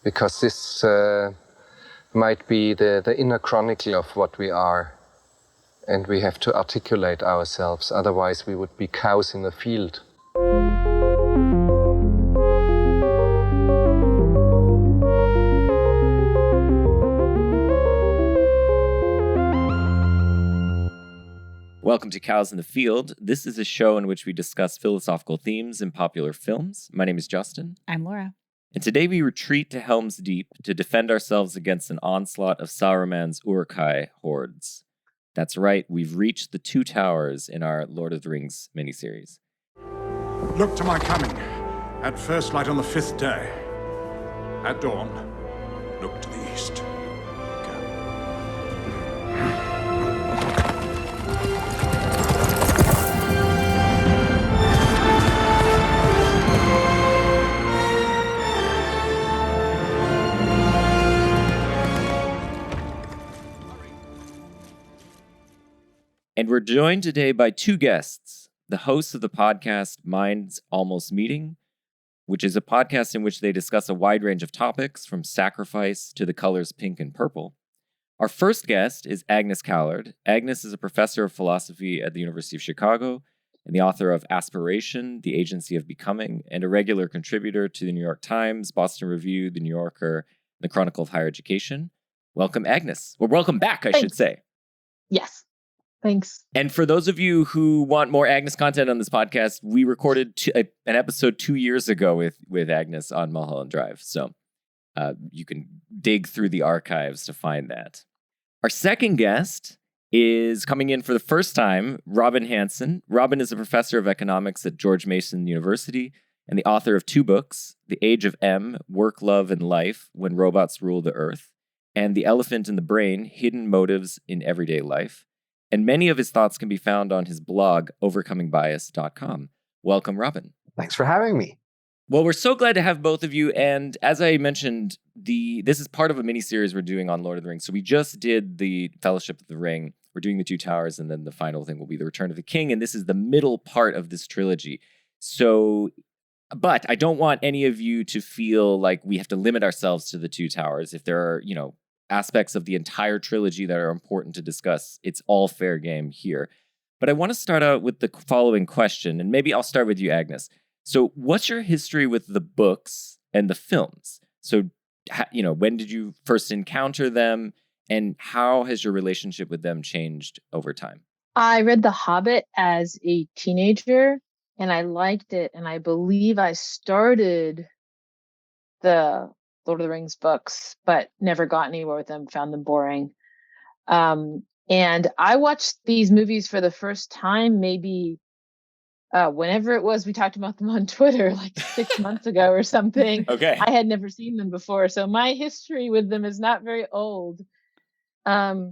because this might be the inner chronicle of what we are, and we have to articulate ourselves, otherwise we would be cows in a field. Welcome to Cows in the Field. This is a show in which we discuss philosophical themes in popular films. My name is Justin. I'm Laura. And today we retreat to Helm's Deep to defend ourselves against an onslaught of Saruman's Uruk-hai hordes. That's right, we've reached the Two Towers in our Lord of the Rings miniseries. Look to my coming, at first light on the 5th day. At dawn, look to the east. And we're joined today by two guests, the hosts of the podcast Minds Almost Meeting, which is a podcast in which they discuss a wide range of topics from sacrifice to the colors pink and purple. Our first guest is Agnes Callard. Agnes is a professor of philosophy at the University of Chicago and the author of Aspiration, The Agency of Becoming, and a regular contributor to the New York Times, Boston Review, The New Yorker, and the Chronicle of Higher Education. Welcome, Agnes. Well, welcome back, I should say. Yes. Thanks. And for those of you who want more Agnes content on this podcast, we recorded an episode 2 years ago with Agnes on Mulholland Drive. So you can dig through the archives to find that. Our second guest is coming in for the first time, Robin Hanson. Robin is a professor of economics at George Mason University and the author of two books, The Age of M, Work, Love, and Life, When Robots Rule the Earth, and The Elephant in the Brain, Hidden Motives in Everyday Life. And many of his thoughts can be found on his blog, overcomingbias.com. Welcome, Robin. Thanks for having me. Well, we're so glad to have both of you. And as I mentioned, this is part of a mini-series we're doing on Lord of the Rings. So we just did the Fellowship of the Ring. We're doing the Two Towers, and then the final thing will be the Return of the King. And this is the middle part of this trilogy. So, but I don't want any of you to feel like we have to limit ourselves to the Two Towers. If there are, aspects of the entire trilogy that are important to discuss, it's all fair game here. But I want to start out with the following question, and maybe I'll start with you, Agnes. So what's your history with the books and the films? So, when did you first encounter them, and how has your relationship with them changed over time? I read The Hobbit as a teenager, and I liked it, and I believe I started the Lord of the Rings books, but never got anywhere with them, found them boring. And I watched these movies for the first time, maybe whenever it was, we talked about them on Twitter, like 6 months ago or something. Okay. I had never seen them before, so my history with them is not very old. I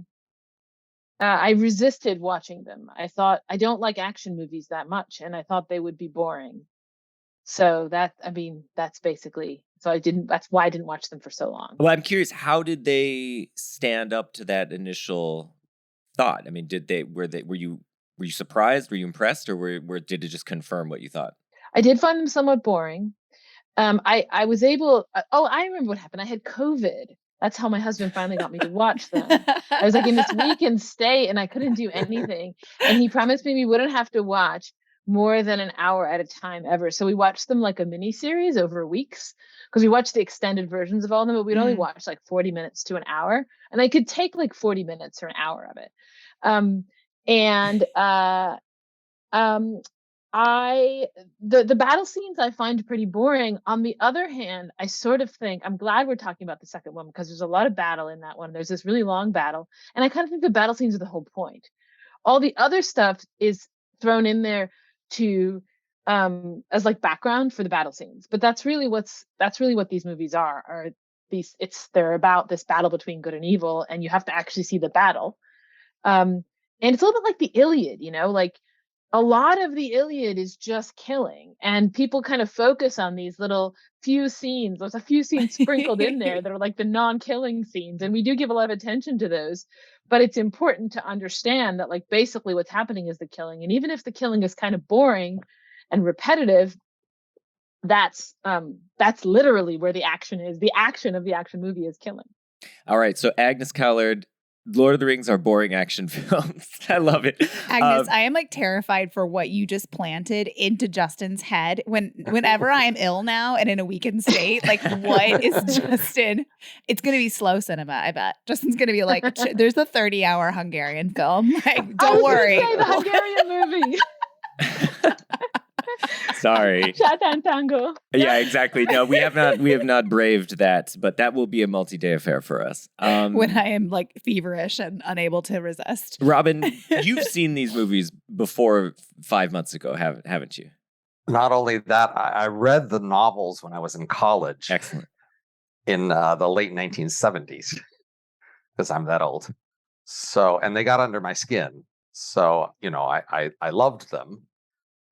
resisted watching them. I thought, I don't like action movies that much, and I thought they would be boring. So that's basically, that's why I didn't watch them for so long. Well, I'm curious, how did they stand up to that initial thought? I mean, were you surprised? Were you impressed? Or did it just confirm what you thought? I did find them somewhat boring. I was able, I remember what happened. I had COVID. That's how my husband finally got me to watch them. I was like in this weekend stay and I couldn't do anything. And he promised me we wouldn't have to watch more than an hour at a time ever. So we watched them like a mini series over weeks, because we watched the extended versions of all of them, but we'd only watch like 40 minutes to an hour. And I could take like 40 minutes or an hour of it. The battle scenes I find pretty boring. On the other hand, I sort of think, I'm glad we're talking about the second one, because there's a lot of battle in that one. There's this really long battle. And I kind of think the battle scenes are the whole point. All the other stuff is thrown in there to as like background for the battle scenes, but that's really what these movies are they're about this battle between good and evil, and you have to actually see the battle. And it's a little bit like the Iliad, like a lot of the Iliad is just killing, and people kind of focus on these little few scenes. There's a few scenes sprinkled in there that are like the non-killing scenes, and we do give a lot of attention to those. But it's important to understand that, like, basically what's happening is the killing, and even if the killing is kind of boring and repetitive, that's literally where the action is. The action of the action movie is killing. All right, so Agnes Callard, Lord of the Rings are boring action films. I love it. Agnes, I am like terrified for what you just planted into Justin's head. Whenever I am ill now and in a weakened state, like what is Justin? It's going to be slow cinema, I bet. Justin's going to be like, there's a 30-hour Hungarian film. Like, don't worry. Say the Hungarian movie. Sorry. Shorthand tango. Yeah, exactly. No, we have not braved that, but that will be a multi-day affair for us. When I am like feverish and unable to resist. Robin, you've seen these movies before 5 months ago, haven't you? Not only that, I read the novels when I was in college. Excellent. In the late 1970s, because I'm that old. So, and they got under my skin. So, I loved them.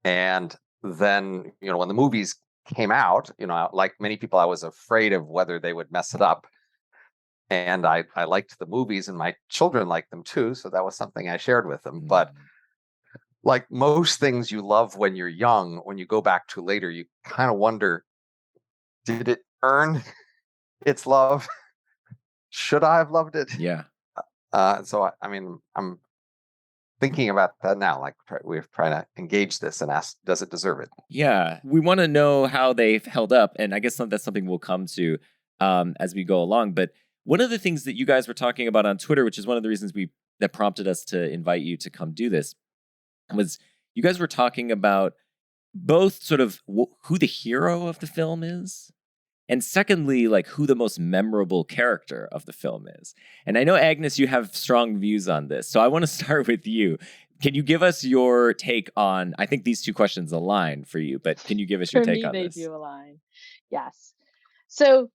And then, when the movies came out, like many people, I was afraid of whether they would mess it up. And I liked the movies, and my children liked them too. So that was something I shared with them. But like most things you love when you're young, when you go back to later, you kind of wonder, did it earn its love? Should I have loved it? Yeah. So, I'm thinking about that now, like we're trying to engage this and ask, does it deserve it? Yeah. We want to know how they've held up. And I guess that's something we'll come to as we go along. But one of the things that you guys were talking about on Twitter, which is one of the reasons that prompted us to invite you to come do this, was you guys were talking about both sort of who the hero of the film is, and secondly, like who the most memorable character of the film is. And I know, Agnes, you have strong views on this. So I want to start with you. Can you give us your take on, I think these two questions align for you, but can you give us your take on this? For me, they do align. Yes. So,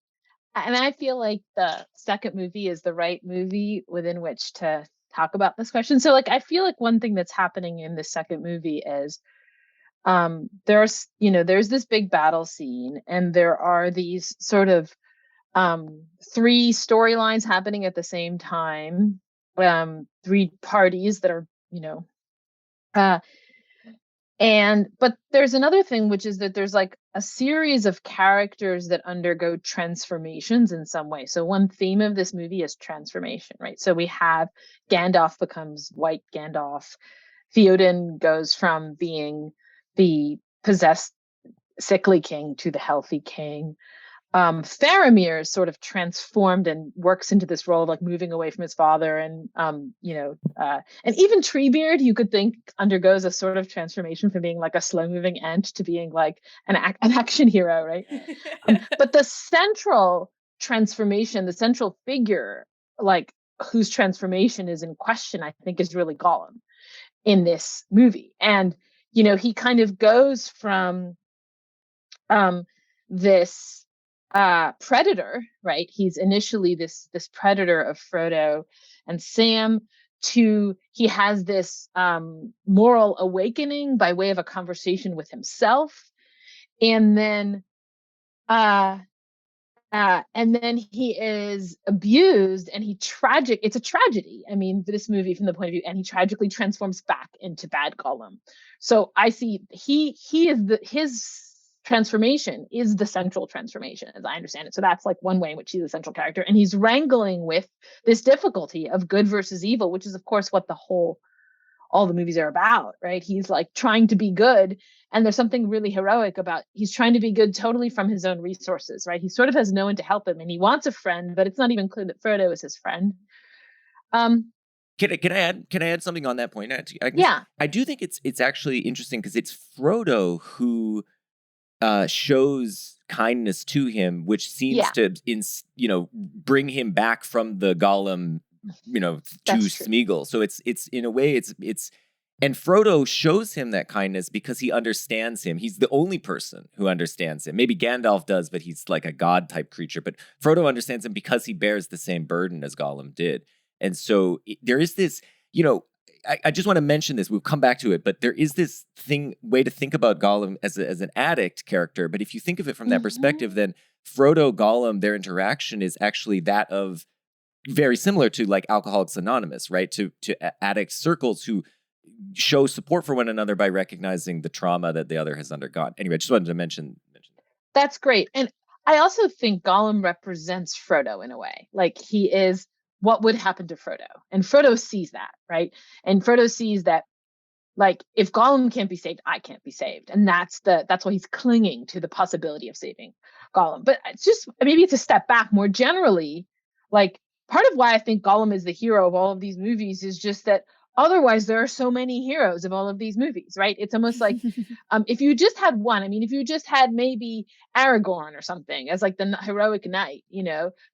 and I feel like the second movie is the right movie within which to talk about this question. So like, I feel like one thing that's happening in the second movie is there's this big battle scene, and there are these sort of three storylines happening at the same time, three parties that are, but there's another thing, which is that there's like a series of characters that undergo transformations in some way. So one theme of this movie is transformation, right? So we have Gandalf becomes white Gandalf. Theoden goes from being the possessed, sickly king to the healthy king. Faramir is sort of transformed and works into this role of like moving away from his father, and and even Treebeard, you could think, undergoes a sort of transformation from being like a slow-moving ant to being like an action hero, right? But the central transformation, the central figure, like whose transformation is in question, I think, is really Gollum in this movie. And he kind of goes from this predator, right? He's initially this predator of Frodo and Sam, to he has this moral awakening by way of a conversation with himself, and then he is abused, and it's a tragedy. I mean, this movie from the point of view, and he tragically transforms back into bad Gollum. So I see his transformation is the central transformation, as I understand it. So that's like one way in which he's the central character, and he's wrangling with this difficulty of good versus evil, which is of course what all the movies are about, right? He's like trying to be good, and there's something really heroic about he's trying to be good totally from his own resources, right? He sort of has no one to help him, and he wants a friend, but it's not even clear that Frodo is his friend. Can I add something on that point? Yeah, I do think it's actually interesting because it's Frodo who shows kindness to him, which seems to bring him back from the Gollum, to Smeagol. So it's in a way it's and Frodo shows him that kindness because he understands him. He's the only person who understands him. Maybe Gandalf does, but he's like a god type creature. But Frodo understands him because he bears the same burden as Gollum did. And so there is this, I just want to mention this. We'll come back to it, but there is this way to think about Gollum as an addict character. But if you think of it from that perspective, then Frodo, Gollum, their interaction is actually that of very similar to like Alcoholics Anonymous, right? To addict circles who show support for one another by recognizing the trauma that the other has undergone. Anyway, I just wanted to mention that. That's great. And I also think Gollum represents Frodo in a way. Like he is what would happen to Frodo. And Frodo sees that, right? And Frodo sees that, like, if Gollum can't be saved, I can't be saved. And that's why he's clinging to the possibility of saving Gollum. But it's just, maybe it's a step back more generally. Like, part of why I think Gollum is the hero of all of these movies is just that otherwise there are so many heroes of all of these movies, right? It's almost like if you just had one, I mean, if you just had maybe Aragorn or something as like the heroic knight,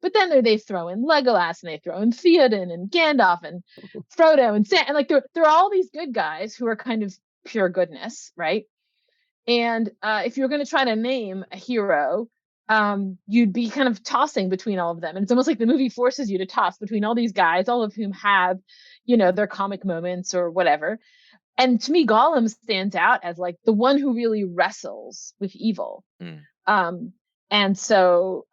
but then they throw in Legolas and they throw in Theoden and Gandalf and Frodo and Sam, and like there are all these good guys who are kind of pure goodness, right? And if you're going to try to name a hero, you'd be kind of tossing between all of them. And it's almost like the movie forces you to toss between all these guys, all of whom have, their comic moments or whatever. And to me, Gollum stands out as like the one who really wrestles with evil. And so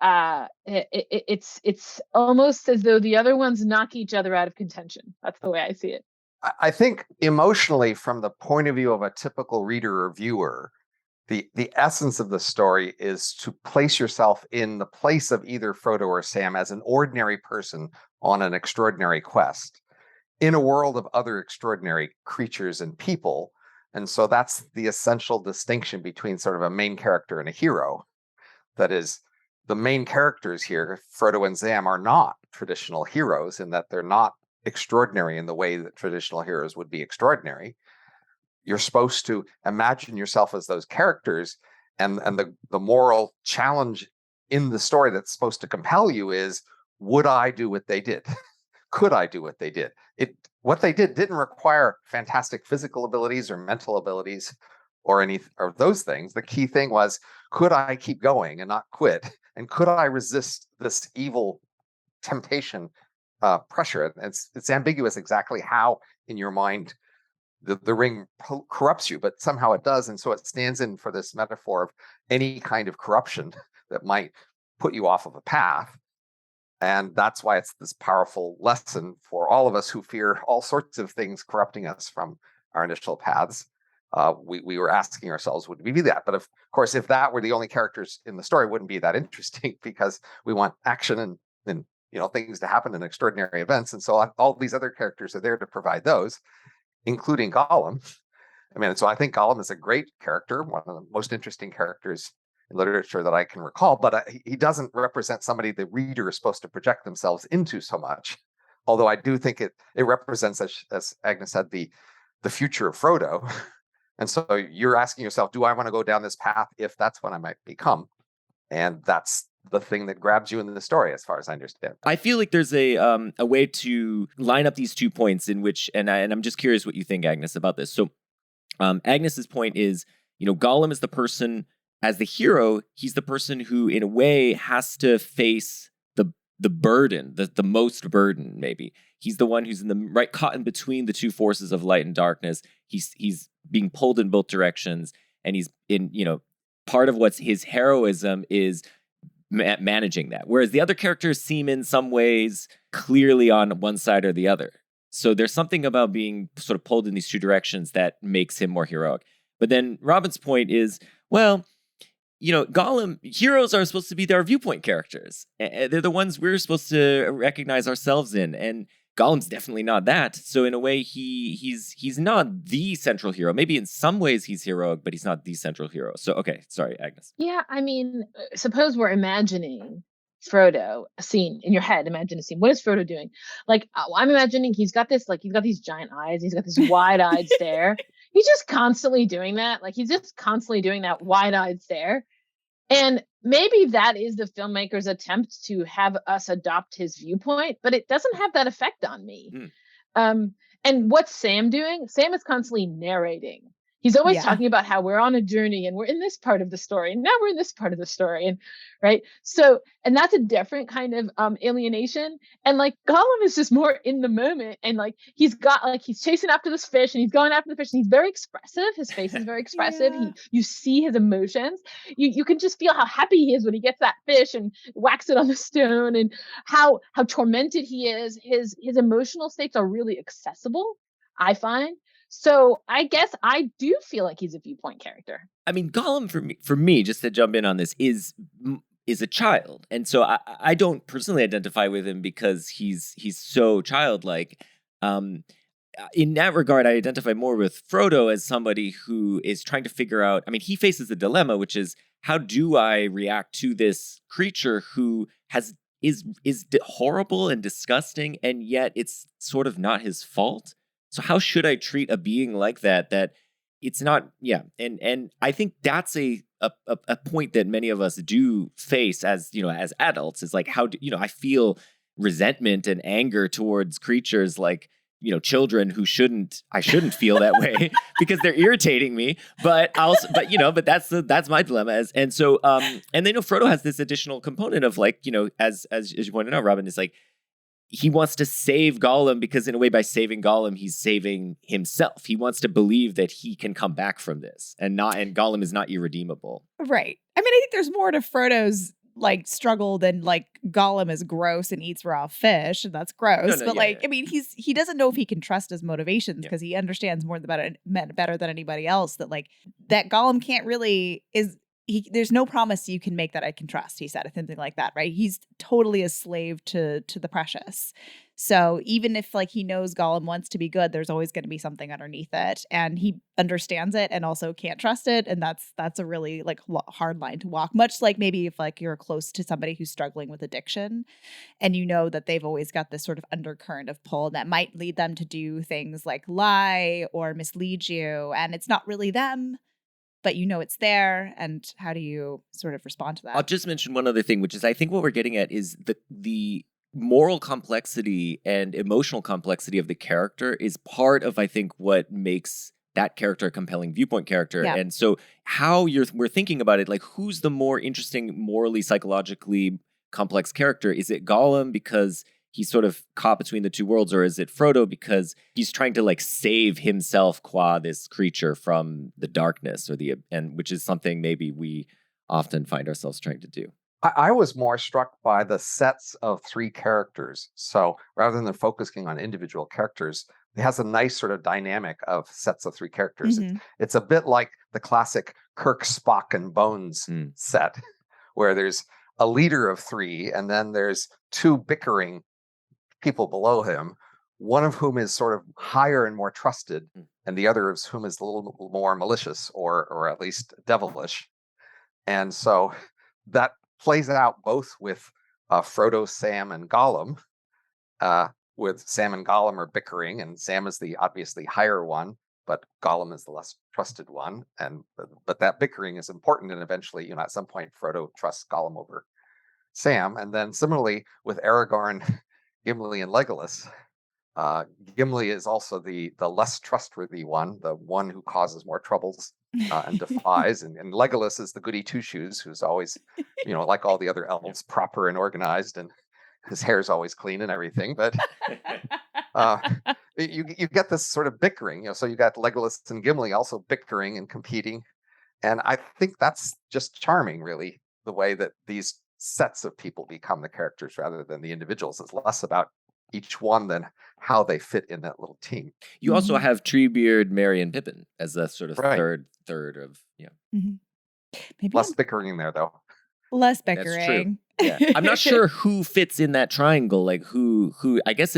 it's almost as though the other ones knock each other out of contention. That's the way I see it. I think emotionally, from the point of view of a typical reader or viewer, the essence of the story is to place yourself in the place of either Frodo or Sam as an ordinary person on an extraordinary quest in a world of other extraordinary creatures and people. And so that's the essential distinction between sort of a main character and a hero. That is, the main characters here, Frodo and Sam, are not traditional heroes in that they're not extraordinary in the way that traditional heroes would be extraordinary. You're supposed to imagine yourself as those characters, and the moral challenge in the story that's supposed to compel you is, would I do what they did? Could I do what they did? What they did didn't require fantastic physical abilities or mental abilities or any of those things. The key thing was, could I keep going and not quit? And could I resist this evil temptation, pressure? It's ambiguous exactly how in your mind the ring corrupts you, but somehow it does. And so it stands in for this metaphor of any kind of corruption that might put you off of a path. And that's why it's this powerful lesson for all of us who fear all sorts of things corrupting us from our initial paths. We were asking ourselves, would we be that? But of course, if that were the only characters in the story, it wouldn't be that interesting, because we want action and things to happen in extraordinary events. And so all these other characters are there to provide those, including Gollum. I mean, so I think Gollum is a great character, one of the most interesting characters in literature that I can recall, but he doesn't represent somebody the reader is supposed to project themselves into so much. Although I do think it represents, as Agnes said, the future of Frodo. And so you're asking yourself, do I want to go down this path if that's what I might become? And that's the thing that grabs you in the story, as far as I understand. I feel like there's a way to line up these 2 points in which, and I'm just curious what you think, Agnes, about this. So Agnes's point is, Gollum is the person, as the hero, he's the person who, in a way, has to face the burden, the most burden, maybe. He's the one who's caught in between the two forces of light and darkness. He's being pulled in both directions, and he's in, part of what's his heroism is managing that. Whereas the other characters seem in some ways clearly on one side or the other. So there's something about being sort of pulled in these two directions that makes him more heroic. But then Robin's point is, well, Gollum, heroes are supposed to be our viewpoint characters. They're the ones we're supposed to recognize ourselves in. And Gollum's definitely not that. So in a way, he's not the central hero. Maybe in some ways he's heroic, but he's not the central hero. So, okay, sorry, Agnes. Yeah, I mean, suppose we're imagining Frodo, a scene in your head. Imagine a scene. What is Frodo doing? Like, I'm imagining he's got these giant eyes. He's got this wide-eyed stare. He's just constantly doing that. Like, he's just constantly doing that wide-eyed stare. And maybe that is the filmmaker's attempt to have us adopt his viewpoint, but it doesn't have that effect on me. And what's Sam doing? Sam is constantly narrating. He's always talking about how we're on a journey and we're in this part of the story. And now we're in this part of the story. And right. So, and that's a different kind of alienation. And like Gollum is just more in the moment. And like, he's chasing after this fish and he's going after the fish and he's very expressive. His face is very expressive. You see his emotions. You can just feel how happy he is when he gets that fish and whacks it on the stone, and how tormented he is. His emotional states are really accessible, I find. So I guess I do feel like he's a viewpoint character. I mean, Gollum for me, just to jump in on this, is a child, and so I don't personally identify with him because he's so childlike. In that regard, I identify more with Frodo as somebody who is trying to figure out. I mean, he faces a dilemma, which is how do I react to this creature who is horrible and disgusting, and yet it's sort of not his fault. So how should I treat a being like that? That it's not, yeah. And I think that's a point that many of us do face as, as adults, is like, how do, I feel resentment and anger towards creatures like, children who I shouldn't feel that way because they're irritating me. But but that's my dilemma. And so, and then Frodo has this additional component of like, as you pointed out, Robin, is like, he wants to save Gollum because in a way, by saving Gollum, he's saving himself. He wants to believe that he can come back from this and Gollum is not irredeemable. Right. I mean, I think there's more to Frodo's like struggle than like Gollum is gross and eats raw fish, and that's gross. No, but yeah. I mean, he doesn't know if he can trust his motivations because he understands more about it better than anybody else. That Gollum can't really there's no promise you can make that I can trust, he said, something like that, right? He's totally a slave to the precious. So even if like he knows Gollum wants to be good, there's always going to be something underneath it, and he understands it and also can't trust it, and that's a really like hard line to walk. Much like maybe if like you're close to somebody who's struggling with addiction, and you know that they've always got this sort of undercurrent of pull that might lead them to do things like lie or mislead you, and it's not really them, but it's there. And how do you sort of respond to that? I'll just mention one other thing, which is I think what we're getting at is the moral complexity and emotional complexity of the character is part of, I think, what makes that character a compelling viewpoint character. Yeah. And so how we're thinking about it, like who's the more interesting, morally, psychologically complex character? Is it Gollum because he's sort of caught between the two worlds, or is it Frodo because he's trying to like save himself qua this creature from the darkness and which is something maybe we often find ourselves trying to do. I was more struck by the sets of three characters. So rather than focusing on individual characters, it has a nice sort of dynamic of sets of three characters. Mm-hmm. It's a bit like the classic Kirk, Spock, and Bones set, where there's a leader of three, and then there's two bickering people below him, one of whom is sort of higher and more trusted, and the other of whom is a little more malicious or at least devilish. And so that plays out both with Frodo, Sam, and Gollum. With Sam and Gollum are bickering, and Sam is the obviously higher one, but Gollum is the less trusted one. But that bickering is important, and eventually, at some point, Frodo trusts Gollum over Sam. And then similarly with Aragorn, Gimli, and Legolas. Gimli is also the less trustworthy one, the one who causes more troubles and defies. And Legolas is the goody two-shoes who's always, like all the other elves, proper and organized, and his hair's always clean and everything. But you get this sort of bickering. So you got Legolas and Gimli also bickering and competing. And I think that's just charming, really, the way that these sets of people become the characters rather than the individuals. It's less about each one than how they fit in that little team. You also have Treebeard, Merry, and Pippin as a sort of third of Maybe less bickering there, though. Less bickering. Yeah. I'm not sure who fits in that triangle. Like who I guess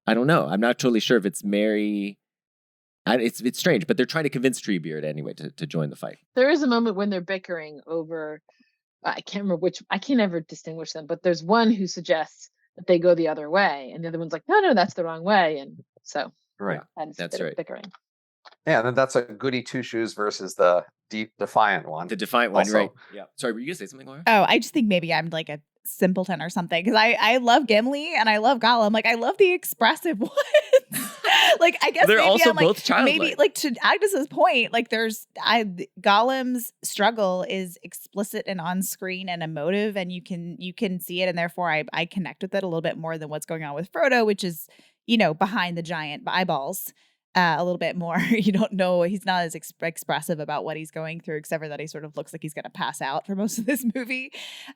I don't know. I'm not totally sure if it's Merry. It's strange, but they're trying to convince Treebeard anyway to join the fight. There is a moment when they're bickering over, I can't remember which, I can't ever distinguish them, but there's one who suggests that they go the other way, and the other one's like, no, that's the wrong way. And so that's right. Bickering. Yeah, and then that's a goody two-shoes versus the defiant one. The defiant one, right? Yeah. Sorry, were you gonna say something, Laura? Oh, I just think maybe I'm like a simpleton or something, because I love Gimli and I love Gollum. Like I love the expressive ones. Like I guess they're maybe also I'm like, both childlike. Maybe like to Agnes's point, like Gollum's struggle is explicit and on screen and emotive, and you can see it, and therefore I connect with it a little bit more than what's going on with Frodo, which is behind the giant eyeballs. A little bit more. You don't know. He's not as expressive about what he's going through, except for that he sort of looks like he's going to pass out for most of this movie.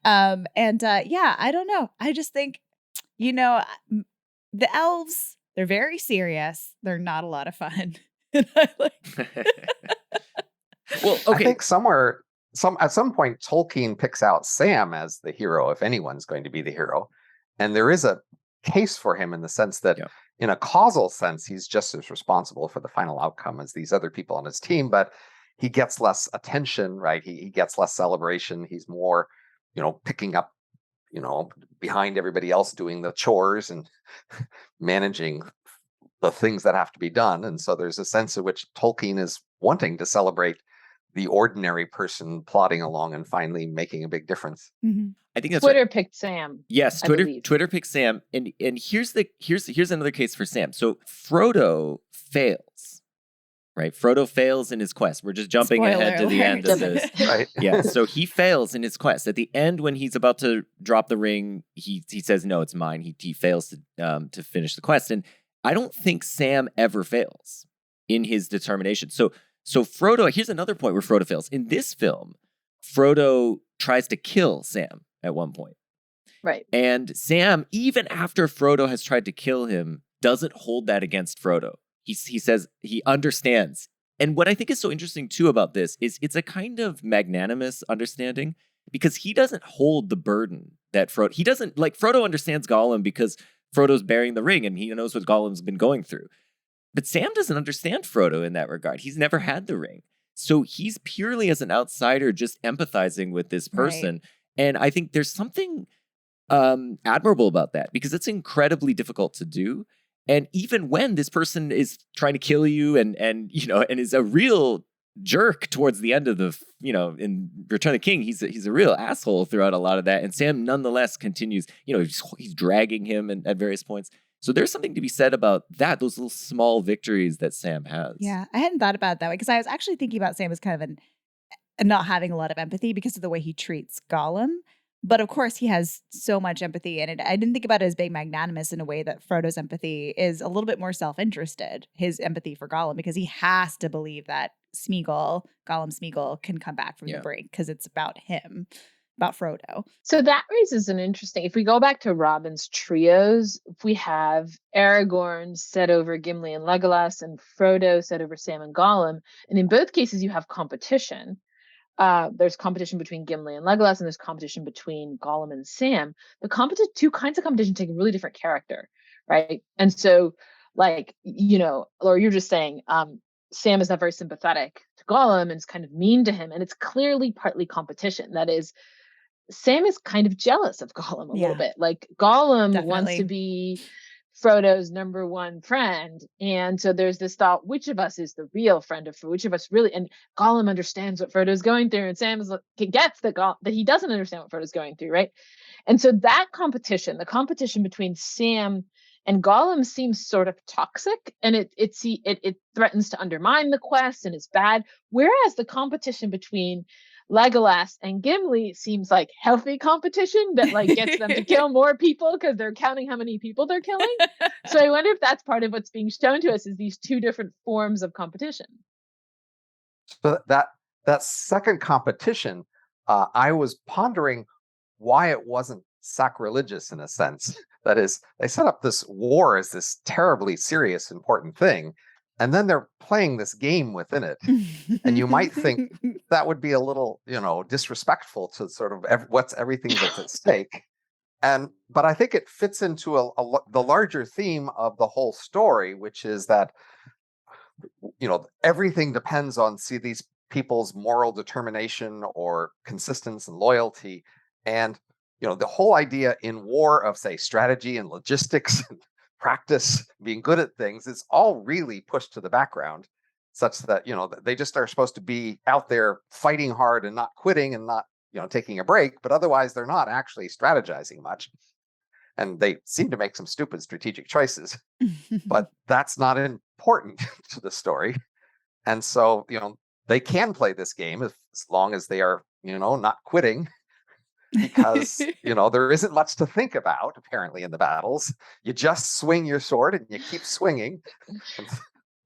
I don't know. I just think, the elves, they're very serious. They're not a lot of fun. Well, I okay. think at some point, Tolkien picks out Sam as the hero, if anyone's going to be the hero. And there is a case for him in the sense that, in a causal sense, he's just as responsible for the final outcome as these other people on his team, but he gets less attention, right? He gets less celebration. He's more, picking up, behind everybody else doing the chores and managing the things that have to be done. And so there's a sense in which Tolkien is wanting to celebrate the ordinary person plodding along and finally making a big difference. Mm-hmm. I think that's Twitter right. picked Sam. Yes, Twitter picked Sam, and here's another case for Sam. So Frodo fails, right? Frodo fails in his quest. We're just jumping ahead to the end of this. Right. Yeah, so he fails in his quest. At the end, when he's about to drop the ring, he says, "No, it's mine." He fails to finish the quest, and I don't think Sam ever fails in his determination. So Frodo, here's another point where Frodo fails. In this film, Frodo tries to kill Sam at one point. Right. And Sam, even after Frodo has tried to kill him, doesn't hold that against Frodo. He says he understands. And what I think is so interesting too about this is it's a kind of magnanimous understanding, because he doesn't hold the burden that Frodo understands Gollum because Frodo's bearing the ring and he knows what Gollum's been going through. But Sam doesn't understand Frodo in that regard. He's never had the ring. So he's purely as an outsider just empathizing with this person. Right. And I think there's something admirable about that, because it's incredibly difficult to do. And even when this person is trying to kill you and is a real jerk towards the end of the, in Return of the King, he's a real asshole throughout a lot of that. And Sam nonetheless continues, he's dragging him at various points. So there's something to be said about that, those little small victories that Sam has. Yeah, I hadn't thought about it that way, because I was actually thinking about Sam as kind of not having a lot of empathy because of the way he treats Gollum. But of course, he has so much empathy in it. I didn't think about it as being magnanimous in a way that Frodo's empathy is a little bit more self-interested, his empathy for Gollum, because he has to believe that Gollum Smeagol can come back from the brink, because it's about him, about Frodo. So that raises an interesting, if we go back to Robin's trios, if we have Aragorn set over Gimli and Legolas and Frodo set over Sam and Gollum, and in both cases you have competition. There's competition between Gimli and Legolas, and there's competition between Gollum and Sam. The two kinds of competition take a really different character, right? And so, or you're just saying, Sam is not very sympathetic to Gollum and is kind of mean to him, and it's clearly partly competition. That is, Sam is kind of jealous of Gollum a little bit. Like, Gollum wants to be Frodo's number one friend. And so there's this thought, which of us is the real friend of Frodo? Which of us really? And Gollum understands what Frodo's going through, and Sam gets that he doesn't understand what Frodo's going through, right? And so that competition, the competition between Sam and Gollum, seems sort of toxic, and it threatens to undermine the quest and is bad. Whereas the competition between Legolas and Gimli seems like healthy competition that gets them to kill more people because they're counting how many people they're killing. So I wonder if that's part of what's being shown to us, is these two different forms of competition. So that second competition, I was pondering why it wasn't sacrilegious in a sense. That is, they set up this war as this terribly serious, important thing, and then they're playing this game within it. And you might think that would be a little, disrespectful to sort of everything that's at stake. But I think it fits into the larger theme of the whole story, which is that, everything depends on these people's moral determination or consistency and loyalty. And, the whole idea in war of, say, strategy and logistics and practice, being good at things, is all really pushed to the background, such that they just are supposed to be out there fighting hard and not quitting and not taking a break, but otherwise they're not actually strategizing much, and they seem to make some stupid strategic choices. But that's not important to the story, and so they can play this game as long as they are not quitting. Because there isn't much to think about apparently in the battles. You just swing your sword and you keep swinging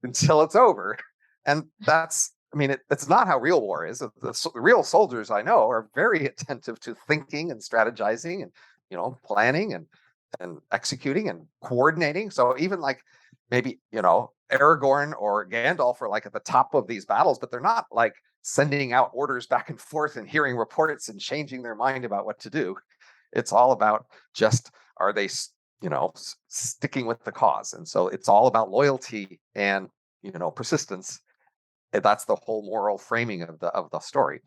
until it's over. And it's not how real war is. The real soldiers I know are very attentive to thinking and strategizing and planning and executing and coordinating. So even maybe, Aragorn or Gandalf are like at the top of these battles, but they're not like sending out orders back and forth and hearing reports and changing their mind about what to do. It's all about just, are they, sticking with the cause? And so it's all about loyalty and, persistence. And that's the whole moral framing of the story.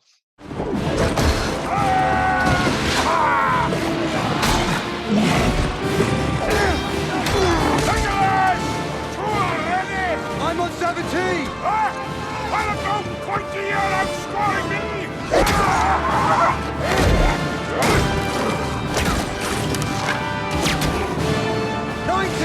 I'm on 17! Don't point to you, I'm scoring me! 19!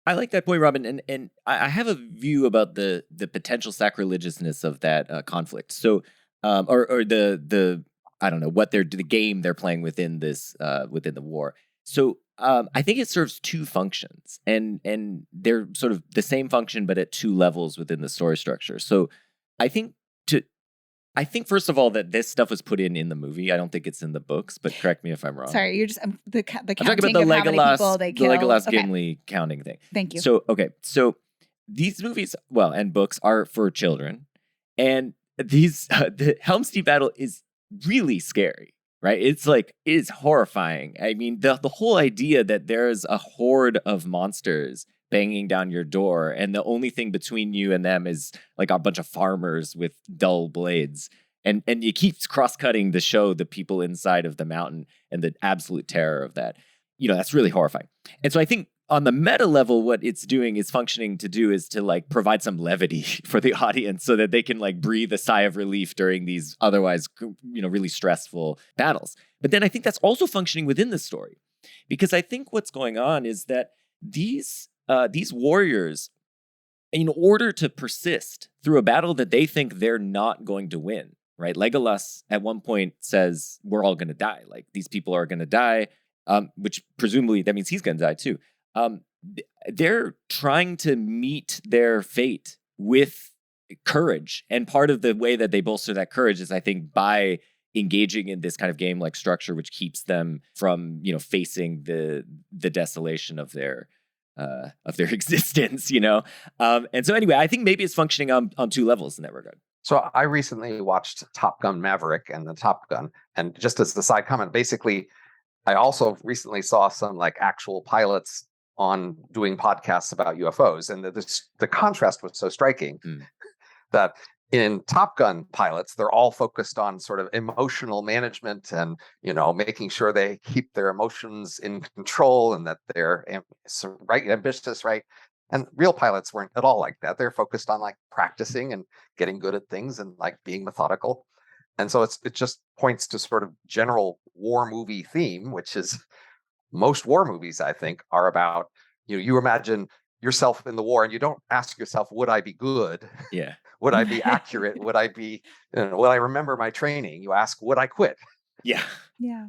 I like that point, Robin, and I have a view about the potential sacrilegiousness of that conflict. So, or the I don't know what the game they're playing within this within the war. So, I think it serves two functions, and they're sort of the same function, but at two levels within the story structure. So, I think first of all that this stuff was put in the movie. I don't think it's in the books, but correct me if I'm wrong. Sorry, you're just the I'm talking about the Legolas Gimli counting thing. Thank you. So these movies, and books are for children, and these the Helm's Deep battle is really scary, right? It is horrifying. I mean, the whole idea that there's a horde of monsters banging down your door, and the only thing between you and them is like a bunch of farmers with dull blades, and you keep cross-cutting to show the people inside of the mountain and the absolute terror of that. That's really horrifying. And so I think on the meta level, what it's doing is functioning to do is to like provide some levity for the audience so that they can like breathe a sigh of relief during these otherwise, really stressful battles. But then I think that's also functioning within the story, because I think what's going on is that these warriors, in order to persist through a battle that they think they're not going to win, right? Legolas at one point says, we're all going to die. Like, these people are going to die, which presumably that means he's going to die too. They're trying to meet their fate with courage. And part of the way that they bolster that courage is, I think, by engaging in this kind of game-like structure, which keeps them from, facing the desolation of their existence, And so anyway, I think maybe it's functioning on two levels in that regard. So I recently watched Top Gun Maverick and the Top Gun. And just as the side comment, basically, I also recently saw some like actual pilots on doing podcasts about UFOs. And the contrast was so striking that in Top Gun pilots, they're all focused on sort of emotional management and, making sure they keep their emotions in control and that they're ambitious, right? And real pilots weren't at all like that. They're focused on like practicing and getting good at things and like being methodical. And so it just points to sort of general war movie theme, which is most war movies, I think, are about, you imagine yourself in the war and you don't ask yourself, would I be good? Yeah. Would I be accurate? Would I be, would I remember my training? You ask, would I quit? Yeah. Yeah.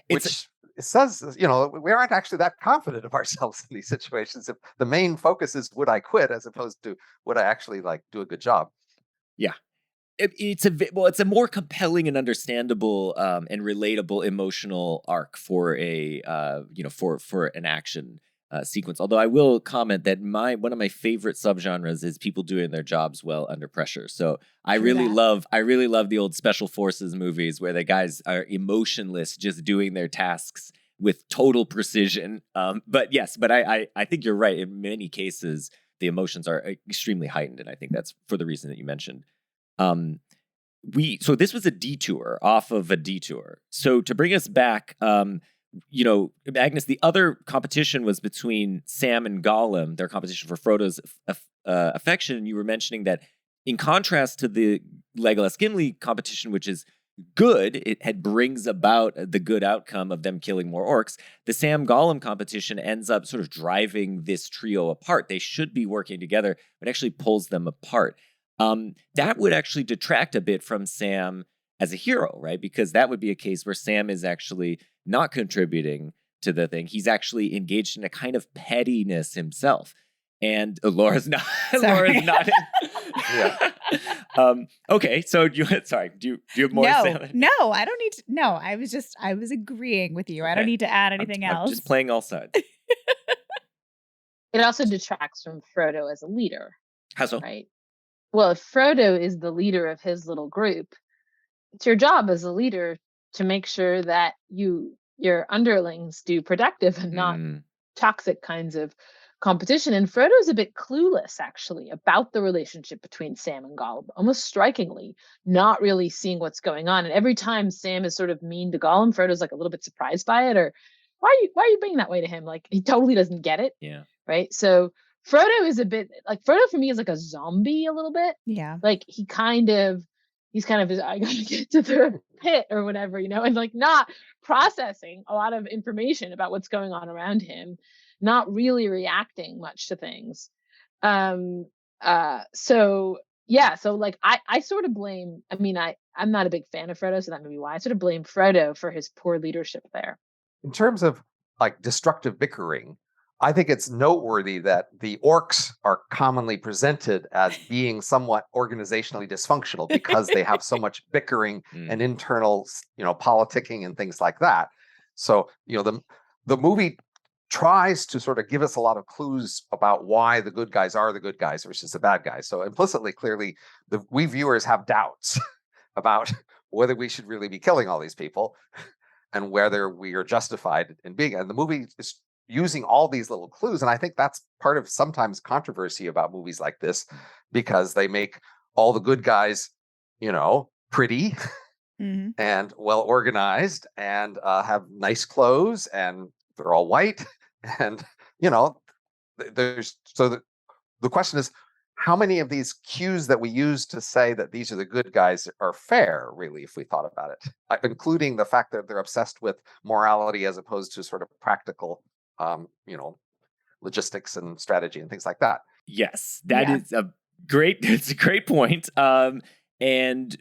Which it says, we aren't actually that confident of ourselves in these situations. If the main focus is, would I quit, as opposed to, would I actually like do a good job? Yeah. It's a more compelling and understandable and relatable emotional arc for a for an action sequence. Although I will comment that one of my favorite subgenres is people doing their jobs well under pressure. So I really love the old special forces movies where the guys are emotionless, just doing their tasks with total precision. But I think you're right. In many cases, the emotions are extremely heightened, and I think that's for the reason that you mentioned. So this was a detour off of a detour. So to bring us back, Agnes, the other competition was between Sam and Gollum, their competition for Frodo's affection. You were mentioning that in contrast to the Legolas Gimli competition, which is good, it brings about the good outcome of them killing more orcs. The Sam Gollum competition ends up sort of driving this trio apart. They should be working together, but actually pulls them apart. That would actually detract a bit from Sam as a hero, right? Because that would be a case where Sam is actually not contributing to the thing. He's actually engaged in a kind of pettiness himself. And Laura's not. Sorry. Laura's not. Okay, so do you have more to say on that? No, I don't need to. No, I was agreeing with you. I don't need to add anything else. I'm just playing all sides. It also detracts from Frodo as a leader. How so? Right. Well, if Frodo is the leader of his little group, it's your job as a leader to make sure that your underlings do productive and not toxic kinds of competition. And Frodo's a bit clueless, actually, about the relationship between Sam and Gollum, almost strikingly, not really seeing what's going on. And every time Sam is sort of mean to Gollum, Frodo's like a little bit surprised by it, or why are you being that way to him? Like, he totally doesn't get it. Yeah. Right. So Frodo is a bit like, Frodo for me is like a zombie a little bit. Yeah. Like he's kind of I gotta get to the pit or whatever, and like not processing a lot of information about what's going on around him, not really reacting much to things. So like I sort of blame, I'm not a big fan of Frodo, so that may be why I sort of blame Frodo for his poor leadership there. In terms of like destructive bickering, I think it's noteworthy that the orcs are commonly presented as being somewhat organizationally dysfunctional because they have so much bickering and internal, politicking and things like that. So, the movie tries to sort of give us a lot of clues about why the good guys are the good guys versus the bad guys. So implicitly, clearly, we viewers have doubts about whether we should really be killing all these people and whether we are justified in being. And the movie is using all these little clues. And I think that's part of sometimes controversy about movies like this, because they make all the good guys, pretty and well organized and have nice clothes and they're all white. And, the question is, how many of these cues that we use to say that these are the good guys are fair, really, if we thought about it, including the fact that they're obsessed with morality as opposed to sort of practical logistics and strategy and things like that. Yes, it's a great point. And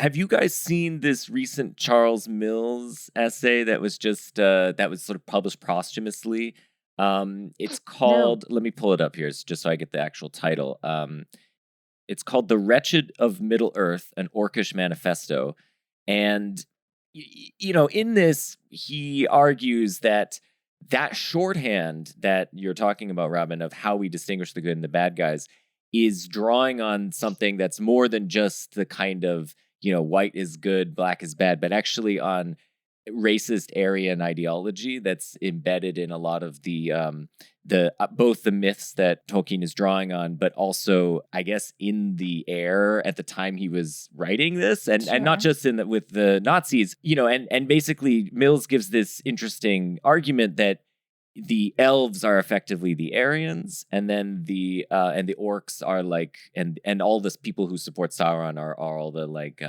have you guys seen this recent Charles Mills essay that was just that was sort of published posthumously? It's called, let me pull it up here just so I get the actual title. It's called The Wretched of Middle Earth, an Orcish Manifesto. And, in this, he argues that shorthand that you're talking about, Robin, of how we distinguish the good and the bad guys is drawing on something that's more than just the kind of, white is good, black is bad, but actually on racist Aryan ideology that's embedded in a lot of the both the myths that Tolkien is drawing on, but also, I guess, in the air at the time he was writing this, and not just with the Nazis, and basically Mills gives this interesting argument that the elves are effectively the Aryans, and then the orcs are like, and all this people who support Sauron are all the like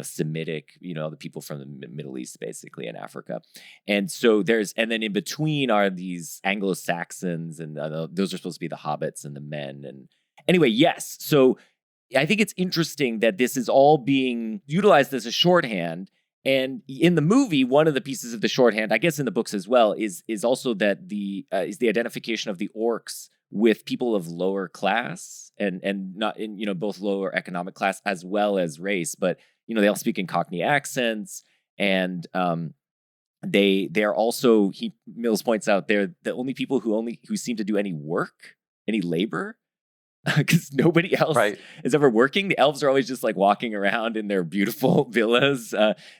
Semitic, the people from the Middle East, basically, in Africa. And so and then in between are these Anglo-Saxons, and those are supposed to be the hobbits and the men. And anyway, yes. So I think it's interesting that this is all being utilized as a shorthand. And in the movie, one of the pieces of the shorthand, I guess in the books as well, is also that is the identification of the orcs with people of lower class and not in both lower economic class as well as race, but they all speak in Cockney accents, and they're also, Mills points out, they're the only people who seem to do any work, any labor. Because nobody else is ever working. The elves are always just like walking around in their beautiful villas.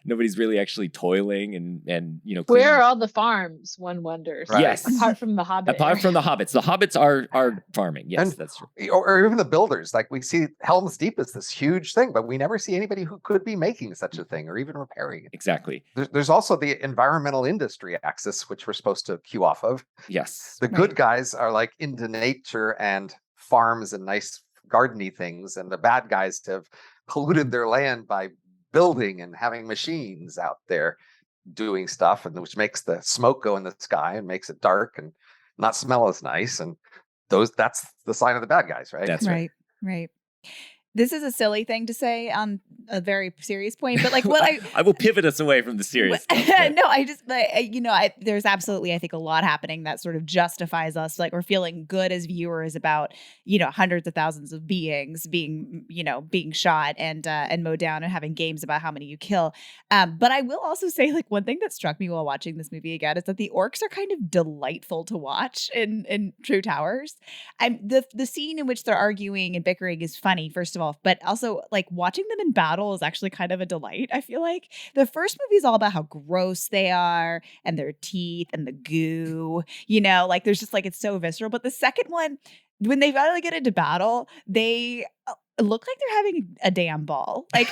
Nobody's really actually toiling and where are all the farms, one wonders. Right. Yes, apart from the hobbits. The hobbits are farming. Yes, that's true. Or even the builders. Like, we see Helm's Deep is this huge thing, but we never see anybody who could be making such a thing or even repairing it. Exactly. There's also the environmental industry axis, which we're supposed to cue off of. Yes, the good guys are like into nature and farms and nice gardeny things, and the bad guys have polluted their land by building and having machines out there doing stuff, and which makes the smoke go in the sky and makes it dark and not smell as nice. And that's the sign of the bad guys, right? That's right. Right. This is a silly thing to say on a very serious point, but like what I will pivot us away from the serious stuff. No, there's absolutely, I think, a lot happening that sort of justifies us. Like we're feeling good as viewers about, hundreds of thousands of beings being shot and mowed down and having games about how many you kill. But I will also say, like, one thing that struck me while watching this movie again is that the orcs are kind of delightful to watch in True Towers. The scene in which they're arguing and bickering is funny, first of all, but also like watching them in battle is actually kind of a delight. I feel like the first movie is all about how gross they are and their teeth and the goo, like there's just like, it's so visceral. But the second one, when they finally get into battle, they look like they're having a damn ball. Like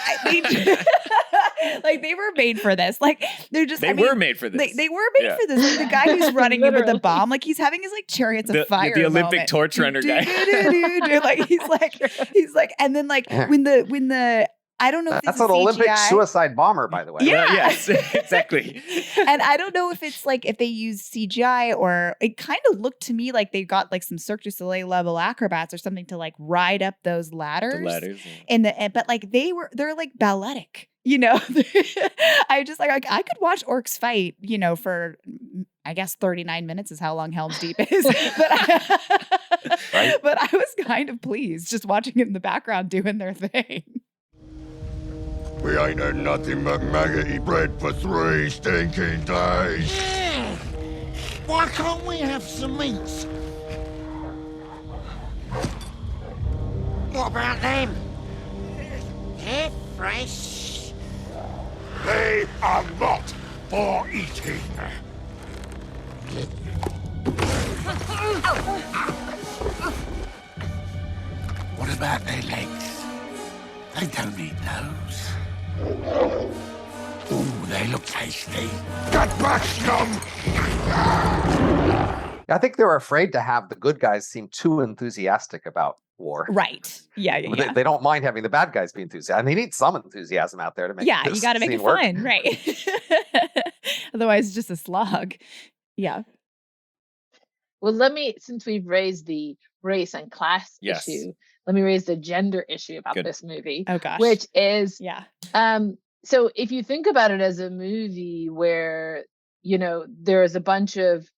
like they were made for this. Like they're just They were made for this. They were made for this. The guy who's running in with the bomb, like he's having his like chariots of fire. The Olympic moment. torch runner guy. Like he's like, and then like when the I don't know if that's this an is Olympic CGI. suicide bomber, by the way. Yeah. Yes, exactly. And I don't know if it's like if they use CGI or it kind of looked to me like they got like some Cirque du Soleil level acrobats or something to like ride up those ladders. The ladders. Yeah. But like they're like balletic, I just like I could watch orcs fight, for I guess 39 minutes is how long Helm's Deep is. Right. But I was kind of pleased just watching it in the background doing their thing. We ain't had nothing but maggoty bread for 3 stinking days. Yeah. Why can't we have some meat? What about them? They're fresh. They are not for eating. What about their legs? They don't eat those. Ooh, they look tasty. Get back, scum! I think they were afraid to have the good guys seem too enthusiastic about war. Right. Yeah. They don't mind having the bad guys be enthusiastic. And they need some enthusiasm out there to make you got to make it work. fun. Right. Otherwise, it's just a slog. Yeah. Well, since we've raised the race and class issue, let me raise the gender issue about this movie. Oh gosh. Which is, yeah. So if you think about it as a movie where, there's a bunch of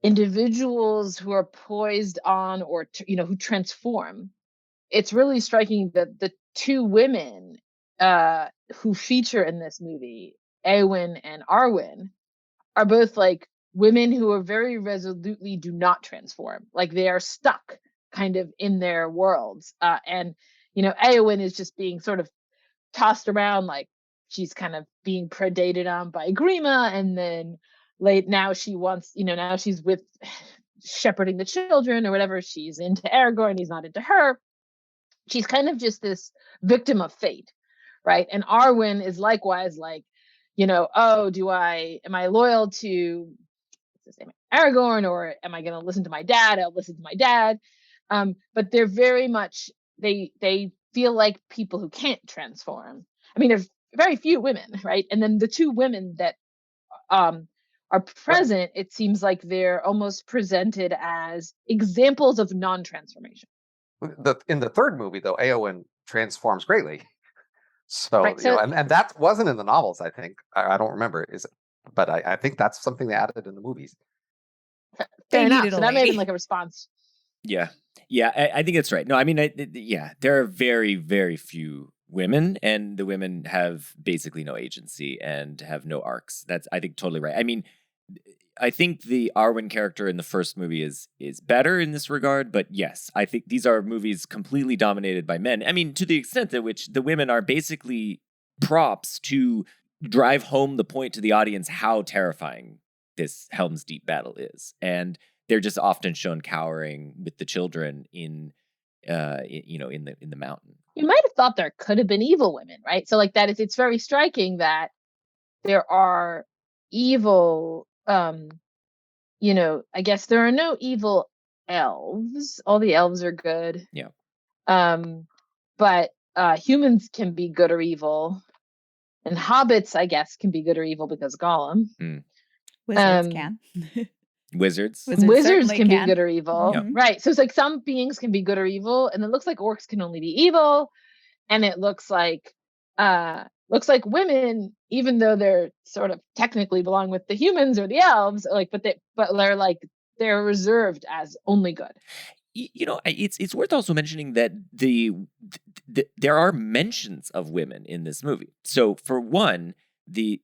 individuals who are poised on or, who transform, it's really striking that the 2 women who feature in this movie, Eowyn and Arwen, are both like women who are very resolutely do not transform. Like they are stuck kind of in their worlds. And, Eowyn is just being sort of tossed around like she's kind of being predated on by Grima. And then now she wants, now she's with shepherding the children or whatever. She's into Aragorn. He's not into her. She's kind of just this victim of fate. Right. And Arwen is likewise like, am I loyal to Aragorn or am I going to listen to my dad? I'll listen to my dad. But they're very much, they feel like people who can't transform. I mean, there's very few women, right? And then the 2 women that are present, it seems like they're almost presented as examples of non-transformation. In the third movie, though, Eowyn transforms greatly. So, right, and that wasn't in the novels, I think. I don't remember, but I think that's something they added in the movies. Fair enough. So that made him like a response. Yeah. I think that's right. No, I mean, there are very, very few women, and the women have basically no agency and have no arcs. That's, I think, totally right. I mean, I think the Arwen character in the first movie is better in this regard, but yes, I think these are movies completely dominated by men. I mean, to the extent that which the women are basically props to drive home the point to the audience how terrifying this Helm's Deep battle is, and they're just often shown cowering with the children in the mountain. You might have thought there could have been evil women, right? So like that is, it's very striking that there are evil, I guess there are no evil elves. All the elves are good. Yeah. But humans can be good or evil. And hobbits, I guess, can be good or evil because Gollum. Wizards can. Wizards. Wizards certainly can be good or evil. Mhm. Right. So it's like some beings can be good or evil, and it looks like orcs can only be evil. And it looks like women, even though they're sort of technically belong with the humans or the elves, like, but they're reserved as only good. It's worth also mentioning that there are mentions of women in this movie. So for one, they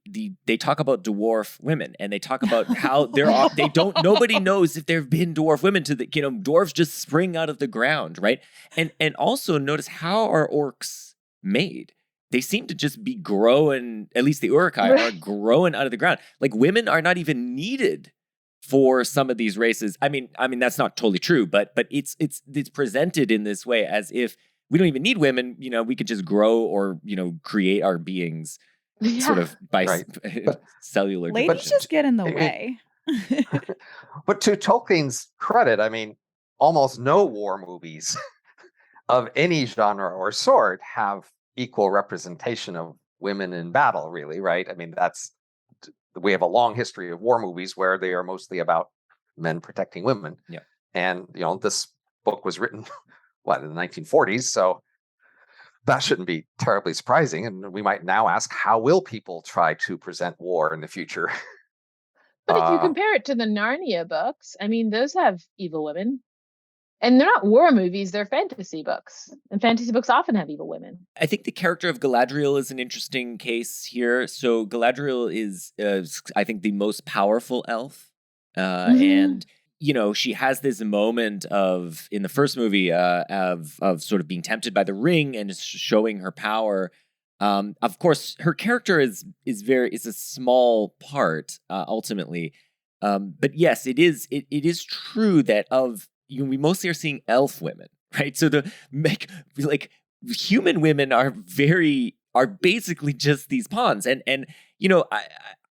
talk about dwarf women, and they talk about how nobody knows if there have been dwarf women dwarves just spring out of the ground, right? And also notice, how are orcs made? They seem to just be growing, at least the Uruk-hai are growing out of the ground. Like, women are not even needed for some of these races. I mean that's not totally true, but it's presented in this way as if we don't even need women. We could just grow or create our beings sort of by cellular Ladies division. just get in the way. But to Tolkien's credit, I mean, almost no war movies of any genre or sort have equal representation of women in battle, really, right? I mean, we have a long history of war movies where they are mostly about men protecting women. Yeah. And, this book was written, in the 1940s. So that shouldn't be terribly surprising. And we might now ask, how will people try to present war in the future? But if you compare it to the Narnia books, I mean, those have evil women. And they're not war movies, they're fantasy books. And fantasy books often have evil women. I think the character of Galadriel is an interesting case here. So Galadriel is, I think, the most powerful elf. And, she has this moment in the first movie, of sort of being tempted by the ring and showing her power. Of course, her character is a small part, ultimately. But yes, it is true that we mostly are seeing elf women, right? So human women are basically just these pawns, and you're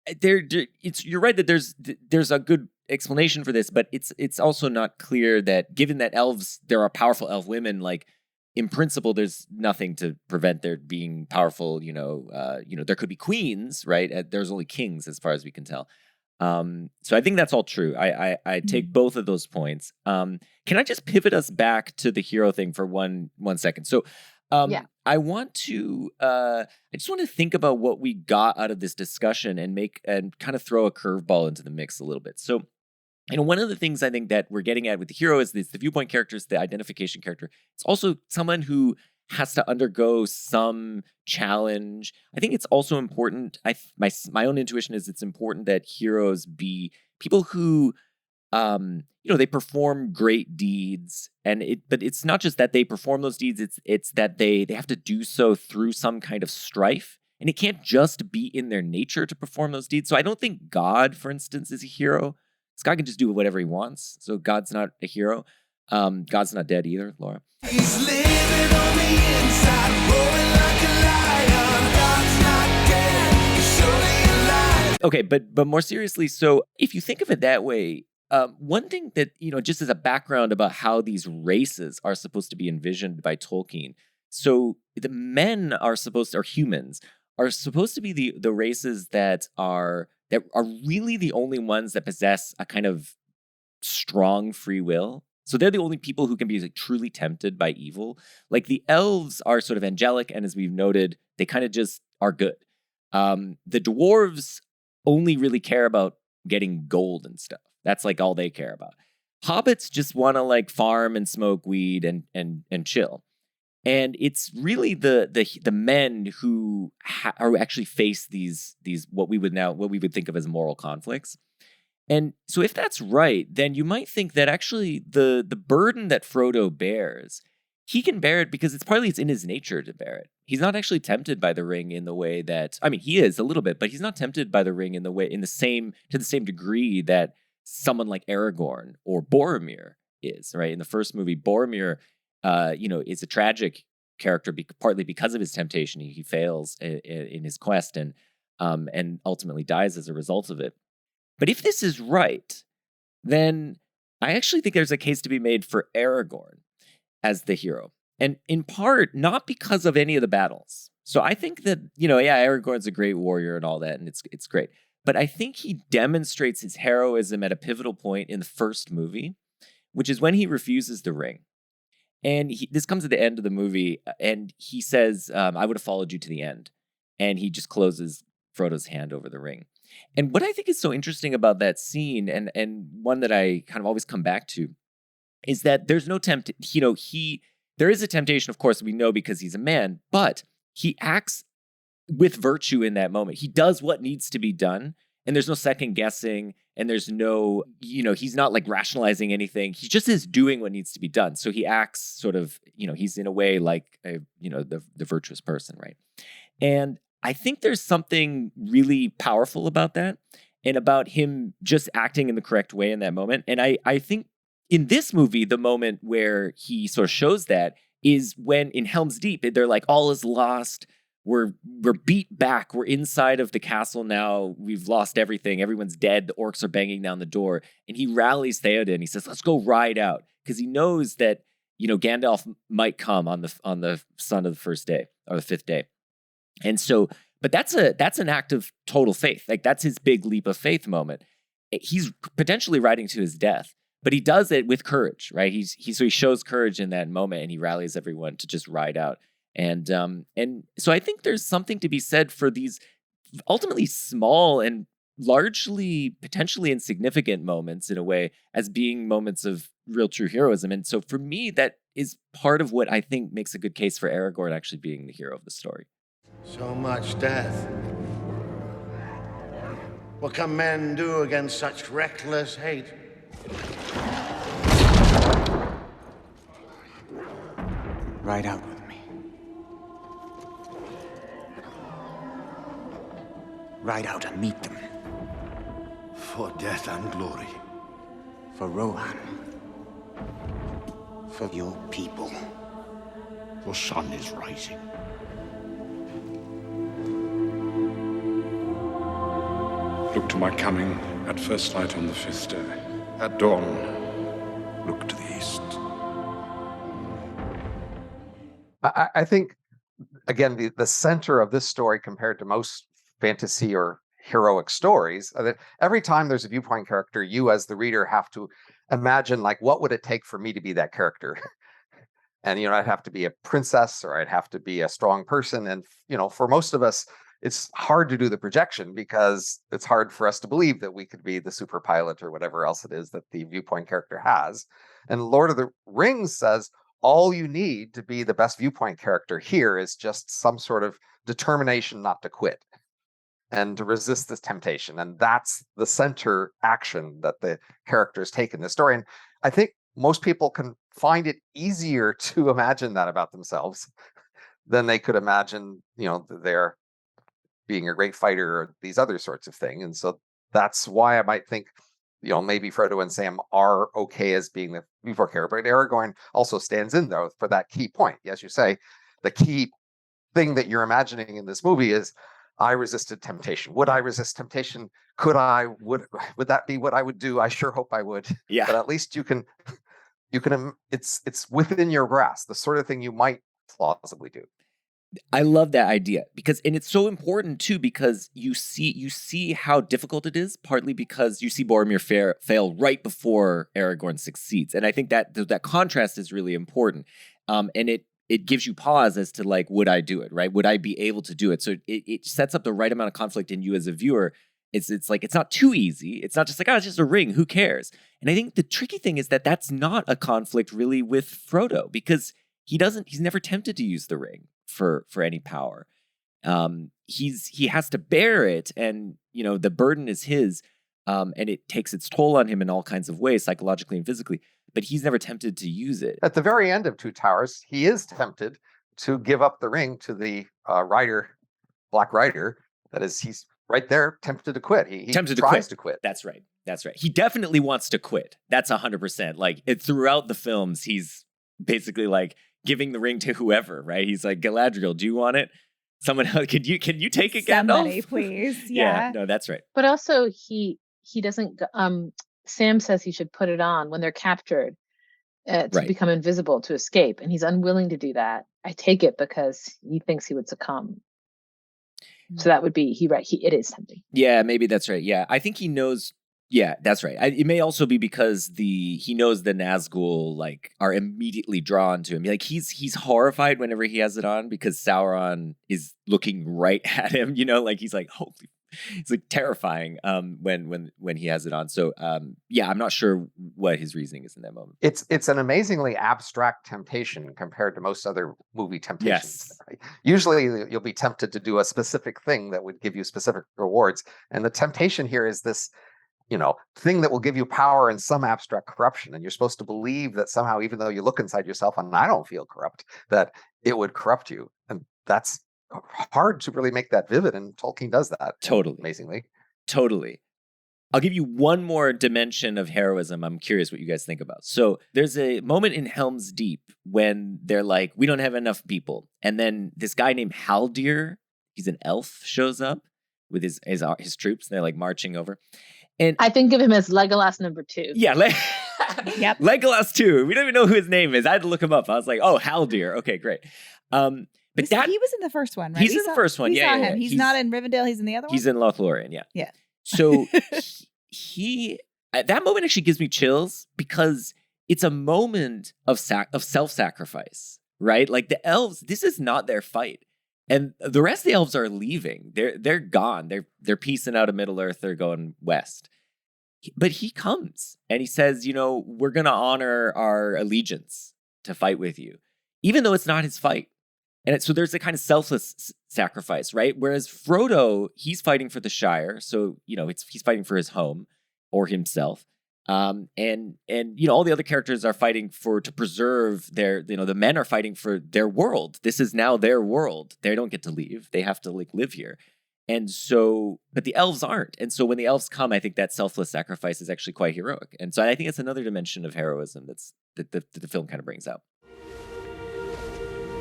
right that there's a good explanation for this, but it's also not clear that, given that there are powerful elf women, like, in principle, there's nothing to prevent there being powerful. There could be queens, right? There's only kings, as far as we can tell. So I think that's all true. I take both of those points. Can I just pivot us back to the hero thing for one second? So, I just want to think about what we got out of this discussion and kind of throw a curveball into the mix a little bit. So, one of the things I think that we're getting at with the hero is the viewpoint character, is the identification character. It's also someone who has to undergo some challenge. I think it's also important. My own intuition is it's important that heroes be people who, they perform great deeds, but it's not just that they perform those deeds. It's that they have to do so through some kind of strife, and it can't just be in their nature to perform those deeds. So I don't think God, for instance, is a hero. God can just do whatever he wants. So God's not a hero. God's not dead either, Laura. He's living on the inside, roaring like a lion. God's not dead, he's surely alive. Okay, but more seriously, so if you think of it that way, one thing that, just as a background about how these races are supposed to be envisioned by Tolkien. So the men humans are supposed to be the races that are really the only ones that possess a kind of strong free will. So they're the only people who can be truly tempted by evil. Like, the elves are sort of angelic, and as we've noted, they kind of just are good. The dwarves only really care about getting gold and stuff. That's like all they care about. Hobbits just want to farm and smoke weed and chill. And it's really the men who actually face these what we would think of as moral conflicts. And so if that's right, then you might think that actually the burden that Frodo bears, he can bear it because it's in his nature to bear it. He's not actually tempted by the ring in the way that, he is a little bit, but he's not tempted by the ring to the same degree that someone like Aragorn or Boromir is, right? In the first movie, Boromir, is a tragic character partly because of his temptation. He fails in his quest and ultimately dies as a result of it. But if this is right, then I actually think there's a case to be made for Aragorn as the hero. And in part, not because of any of the battles. So I think that, Aragorn's a great warrior and all that, and it's great. But I think he demonstrates his heroism at a pivotal point in the first movie, which is when he refuses the ring. And this comes at the end of the movie, and he says, I would have followed you to the end. And he just closes Frodo's hand over the ring. And what I think is so interesting about that scene, and one that I kind of always come back to, is that there's no there is a temptation, of course, we know because he's a man, but he acts with virtue in that moment. He does what needs to be done, and there's no second guessing, and there's no, he's not like rationalizing anything. He just is doing what needs to be done. So he acts sort of, he's in a way like, the virtuous person, right? And I think there's something really powerful about that, and about him just acting in the correct way in that moment. And I think in this movie, the moment where he sort of shows that is when in Helm's Deep, they're like, all is lost. We're beat back. We're inside of the castle now. We've lost everything. Everyone's dead. The orcs are banging down the door. And he rallies Theoden. He says, let's go ride out. Because he knows that, Gandalf might come on the sun of the first day or the fifth day. And so, but that's an act of total faith. Like, that's his big leap of faith moment. He's potentially riding to his death, but he does it with courage, right? So he shows courage in that moment, and he rallies everyone to just ride out. And so I think there's something to be said for these ultimately small and largely potentially insignificant moments in a way as being moments of real true heroism. And so for me, that is part of what I think makes a good case for Aragorn actually being the hero of the story. So much death. What can men do against such reckless hate? Ride out with me. Ride out and meet them. For death and glory. For Rohan. For your people. The sun is rising. Look to my coming at first light on the fifth day. At dawn, look to the east. I think, again, the center of this story compared to most fantasy or heroic stories, that every time there's a viewpoint character, you as the reader have to imagine, like, what would it take for me to be that character? And, I'd have to be a princess, or I'd have to be a strong person. And, for most of us, it's hard to do the projection because it's hard for us to believe that we could be the super pilot or whatever else it is that the viewpoint character has. And Lord of the Rings says, all you need to be the best viewpoint character here is just some sort of determination not to quit and to resist this temptation. And that's the center action that the characters take in this story. And I think most people can find it easier to imagine that about themselves than they could imagine, their being a great fighter or these other sorts of things. And so that's why I might think, maybe Frodo and Sam are okay as being the viewpoint character, but Aragorn also stands in though for that key point. As you say, the key thing that you're imagining in this movie is, I resisted temptation. Would I resist temptation? Could I? Would that be what I would do? I sure hope I would. Yeah. But at least you can. It's within your grasp, the sort of thing you might plausibly do. I love that idea and it's so important too, because you see how difficult it is, partly because you see Boromir fail right before Aragorn succeeds. And I think that contrast is really important. And it gives you pause as to, like, would I do it, right? Would I be able to do it? So it sets up the right amount of conflict in you as a viewer. It's like, it's not too easy. It's not just like, it's just a ring, who cares? And I think the tricky thing is that that's not a conflict really with Frodo, because he's never tempted to use the ring for any power. He has to bear it, and the burden is his, and it takes its toll on him in all kinds of ways, psychologically and physically, but he's never tempted to use it. At the very end of Two Towers, he is tempted to give up the ring to the Black Rider. That is, he's right there, tempted to quit. He tries to quit. That's right. He definitely wants to quit. That's 100%. Like, throughout the films, he's basically like giving the ring to whoever, right? He's like, Galadriel, do you want it? Someone else, can you take it, Gandalf? Somebody, please. Yeah. No, that's right. But also he doesn't. Sam says he should put it on when they're captured to become invisible, to escape, and he's unwilling to do that. I take it because he thinks he would succumb. So that would be it is tempting. Yeah, maybe that's right. Yeah, I think he knows. Yeah, that's right. It may also be because he knows the Nazgul like are immediately drawn to him. Like he's horrified whenever he has it on because Sauron is looking right at him. Like he's like, holy, it's like terrifying when he has it on. So yeah, I'm not sure what his reasoning is in that moment. It's an amazingly abstract temptation compared to most other movie temptations. Yes. Right? Usually you'll be tempted to do a specific thing that would give you specific rewards, and the temptation here is this thing that will give you power and some abstract corruption. And you're supposed to believe that somehow, even though you look inside yourself and I don't feel corrupt, that it would corrupt you. And that's hard to really make that vivid. And Tolkien does that. Totally. Amazingly. Totally. I'll give you one more dimension of heroism. I'm curious what you guys think about. So there's a moment in Helm's Deep when they're like, we don't have enough people. And then this guy named Haldir, he's an elf, shows up with his troops. And they're like marching over. And I think of him as Legolas number 2. Yeah, Yep. Legolas 2. We don't even know who his name is. I had to look him up. I was like, oh, Haldir. Okay, great. But he was in the first one, right? He's in the first one. We Yeah, saw yeah, him. He's not in Rivendell. He's in the other one. He's in Lothlorien. Yeah. Yeah. So he that moment actually gives me chills because it's a moment of self-sacrifice, right? Like the elves, this is not their fight. And the rest of the elves are leaving. They're gone. They're piecing out of Middle Earth. They're going west. But he comes and he says, we're going to honor our allegiance to fight with you, even though it's not his fight. And so there's a kind of selfless sacrifice, right? Whereas Frodo, he's fighting for the Shire. So, he's fighting for his home or himself. And all the other characters are fighting to preserve the men are fighting for their world. This is now their world. They don't get to leave. They have to live here. And so, but the elves aren't. And so when the elves come, I think that selfless sacrifice is actually quite heroic. And so I think it's another dimension of heroism that the film kind of brings out.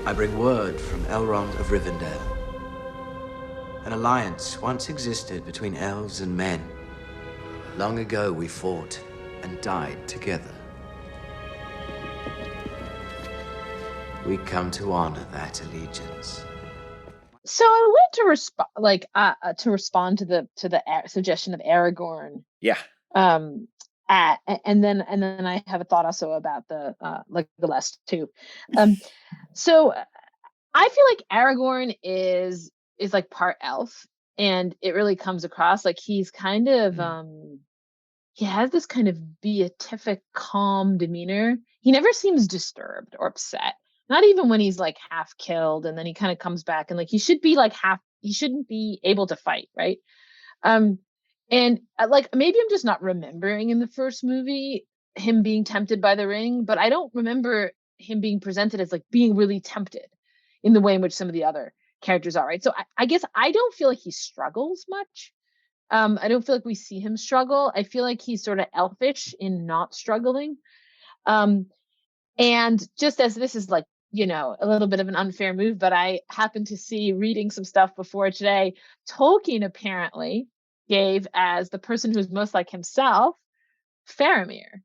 I bring word from Elrond of Rivendell. An alliance once existed between elves and men. Long ago we fought and died together. We come to honor that allegiance. So I wanted to respond to the suggestion of Aragorn. Yeah. And then I have a thought also about the Legolas too. So I feel like Aragorn is like part elf, and it really comes across like he's kind of he has this kind of beatific, calm demeanor. He never seems disturbed or upset. Not even when he's like half killed, and then he kind of comes back and like he should be like he shouldn't be able to fight, right? And like maybe I'm just not remembering in the first movie him being tempted by the ring, but I don't remember him being presented as like being really tempted in the way in which some of the other characters are, right? So I guess I don't feel like he struggles much. I don't feel like we see him struggle. I feel like he's sort of elfish in not struggling. And just as this is like, a little bit of an unfair move, but I happened to see reading some stuff before today, Tolkien apparently gave as the person who's most like himself, Faramir.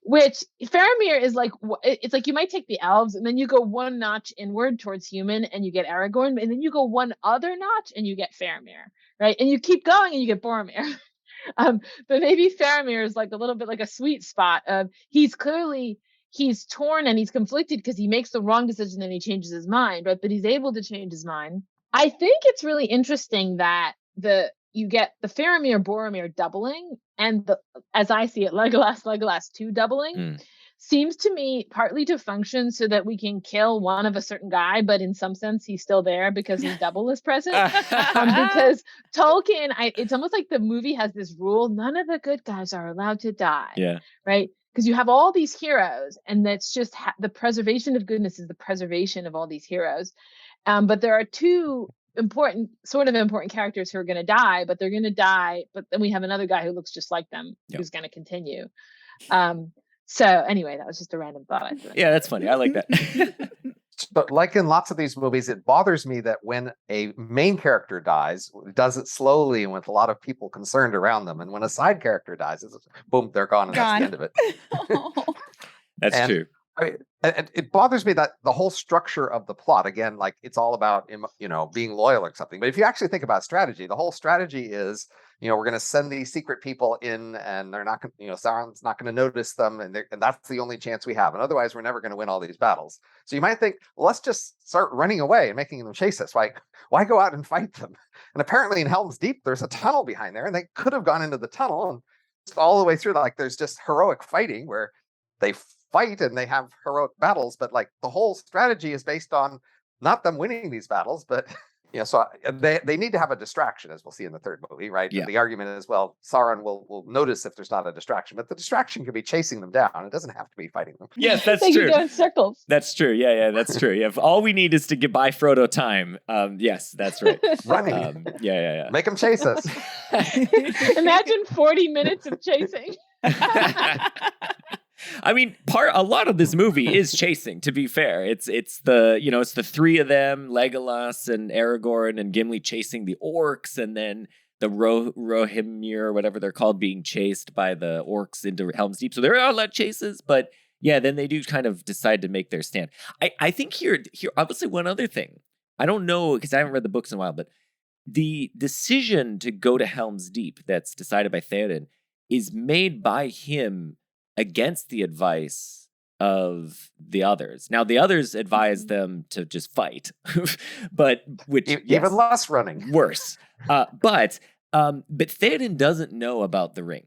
Which Faramir is like, it's like you might take the elves and then you go one notch inward towards human and you get Aragorn, and then you go one other notch and you get Faramir, right? And you keep going and you get Boromir. But maybe Faramir is like a little bit like a sweet spot. He's torn and he's conflicted because he makes the wrong decision and he changes his mind, right? But he's able to change his mind. I think it's really interesting that you get the Faramir-Boromir doubling, and as I see it, Legolas 2 doubling seems to me partly to function so that we can kill one of a certain guy, but in some sense he's still there because his double is present. Because Tolkien, it's almost like the movie has this rule: none of the good guys are allowed to die. Yeah. Right. Because you have all these heroes, and that's just the preservation of goodness is the preservation of all these heroes. But there are two important characters who are going to die, but they're going to die. But then we have another guy who looks just like them who's going to continue. So anyway, that was just a random thought. Yeah, that's funny. I like that. But like in lots of these movies, it bothers me that when a main character dies, it does it slowly and with a lot of people concerned around them. And when a side character dies, it's boom, they're gone, and that's the end of it. That's true. I mean, and it bothers me that the whole structure of the plot, again, like it's all about, being loyal or something. But if you actually think about strategy, the whole strategy is, we're going to send these secret people in, and they're not going, Sauron's not going to notice them, and that's the only chance we have. And otherwise, we're never going to win all these battles. So you might think, well, let's just start running away and making them chase us. Like, why go out and fight them? And apparently, in Helm's Deep, there's a tunnel behind there, and they could have gone into the tunnel and all the way through. Like, there's just heroic fighting where they fight and they have heroic battles, but like the whole strategy is based on not them winning these battles, but so they need to have a distraction, as we'll see in the third movie, right? Yeah. The argument is, well, Sauron will notice if there's not a distraction, but the distraction could be chasing them down. It doesn't have to be fighting them. Yes, that's They true. can go in circles. That's true. Yeah, that's true. Yeah, if all we need is to buy Frodo time. Yes, that's right. Running. Yeah. Make them chase us. Imagine 40 minutes of chasing. I mean, a lot of this movie is chasing, to be fair. It's the three of them, Legolas and Aragorn and Gimli chasing the orcs, and then the Rohirrim, whatever they're called, being chased by the orcs into Helm's Deep. So there are a lot of chases, but yeah, then they do kind of decide to make their stand. I think here I would say one other thing. I don't know, because I haven't read the books in a while, but the decision to go to Helm's Deep that's decided by Theoden is made by him against the advice of the others. Now, the others advise them to just fight, but even less running, worse. But Theoden doesn't know about the ring,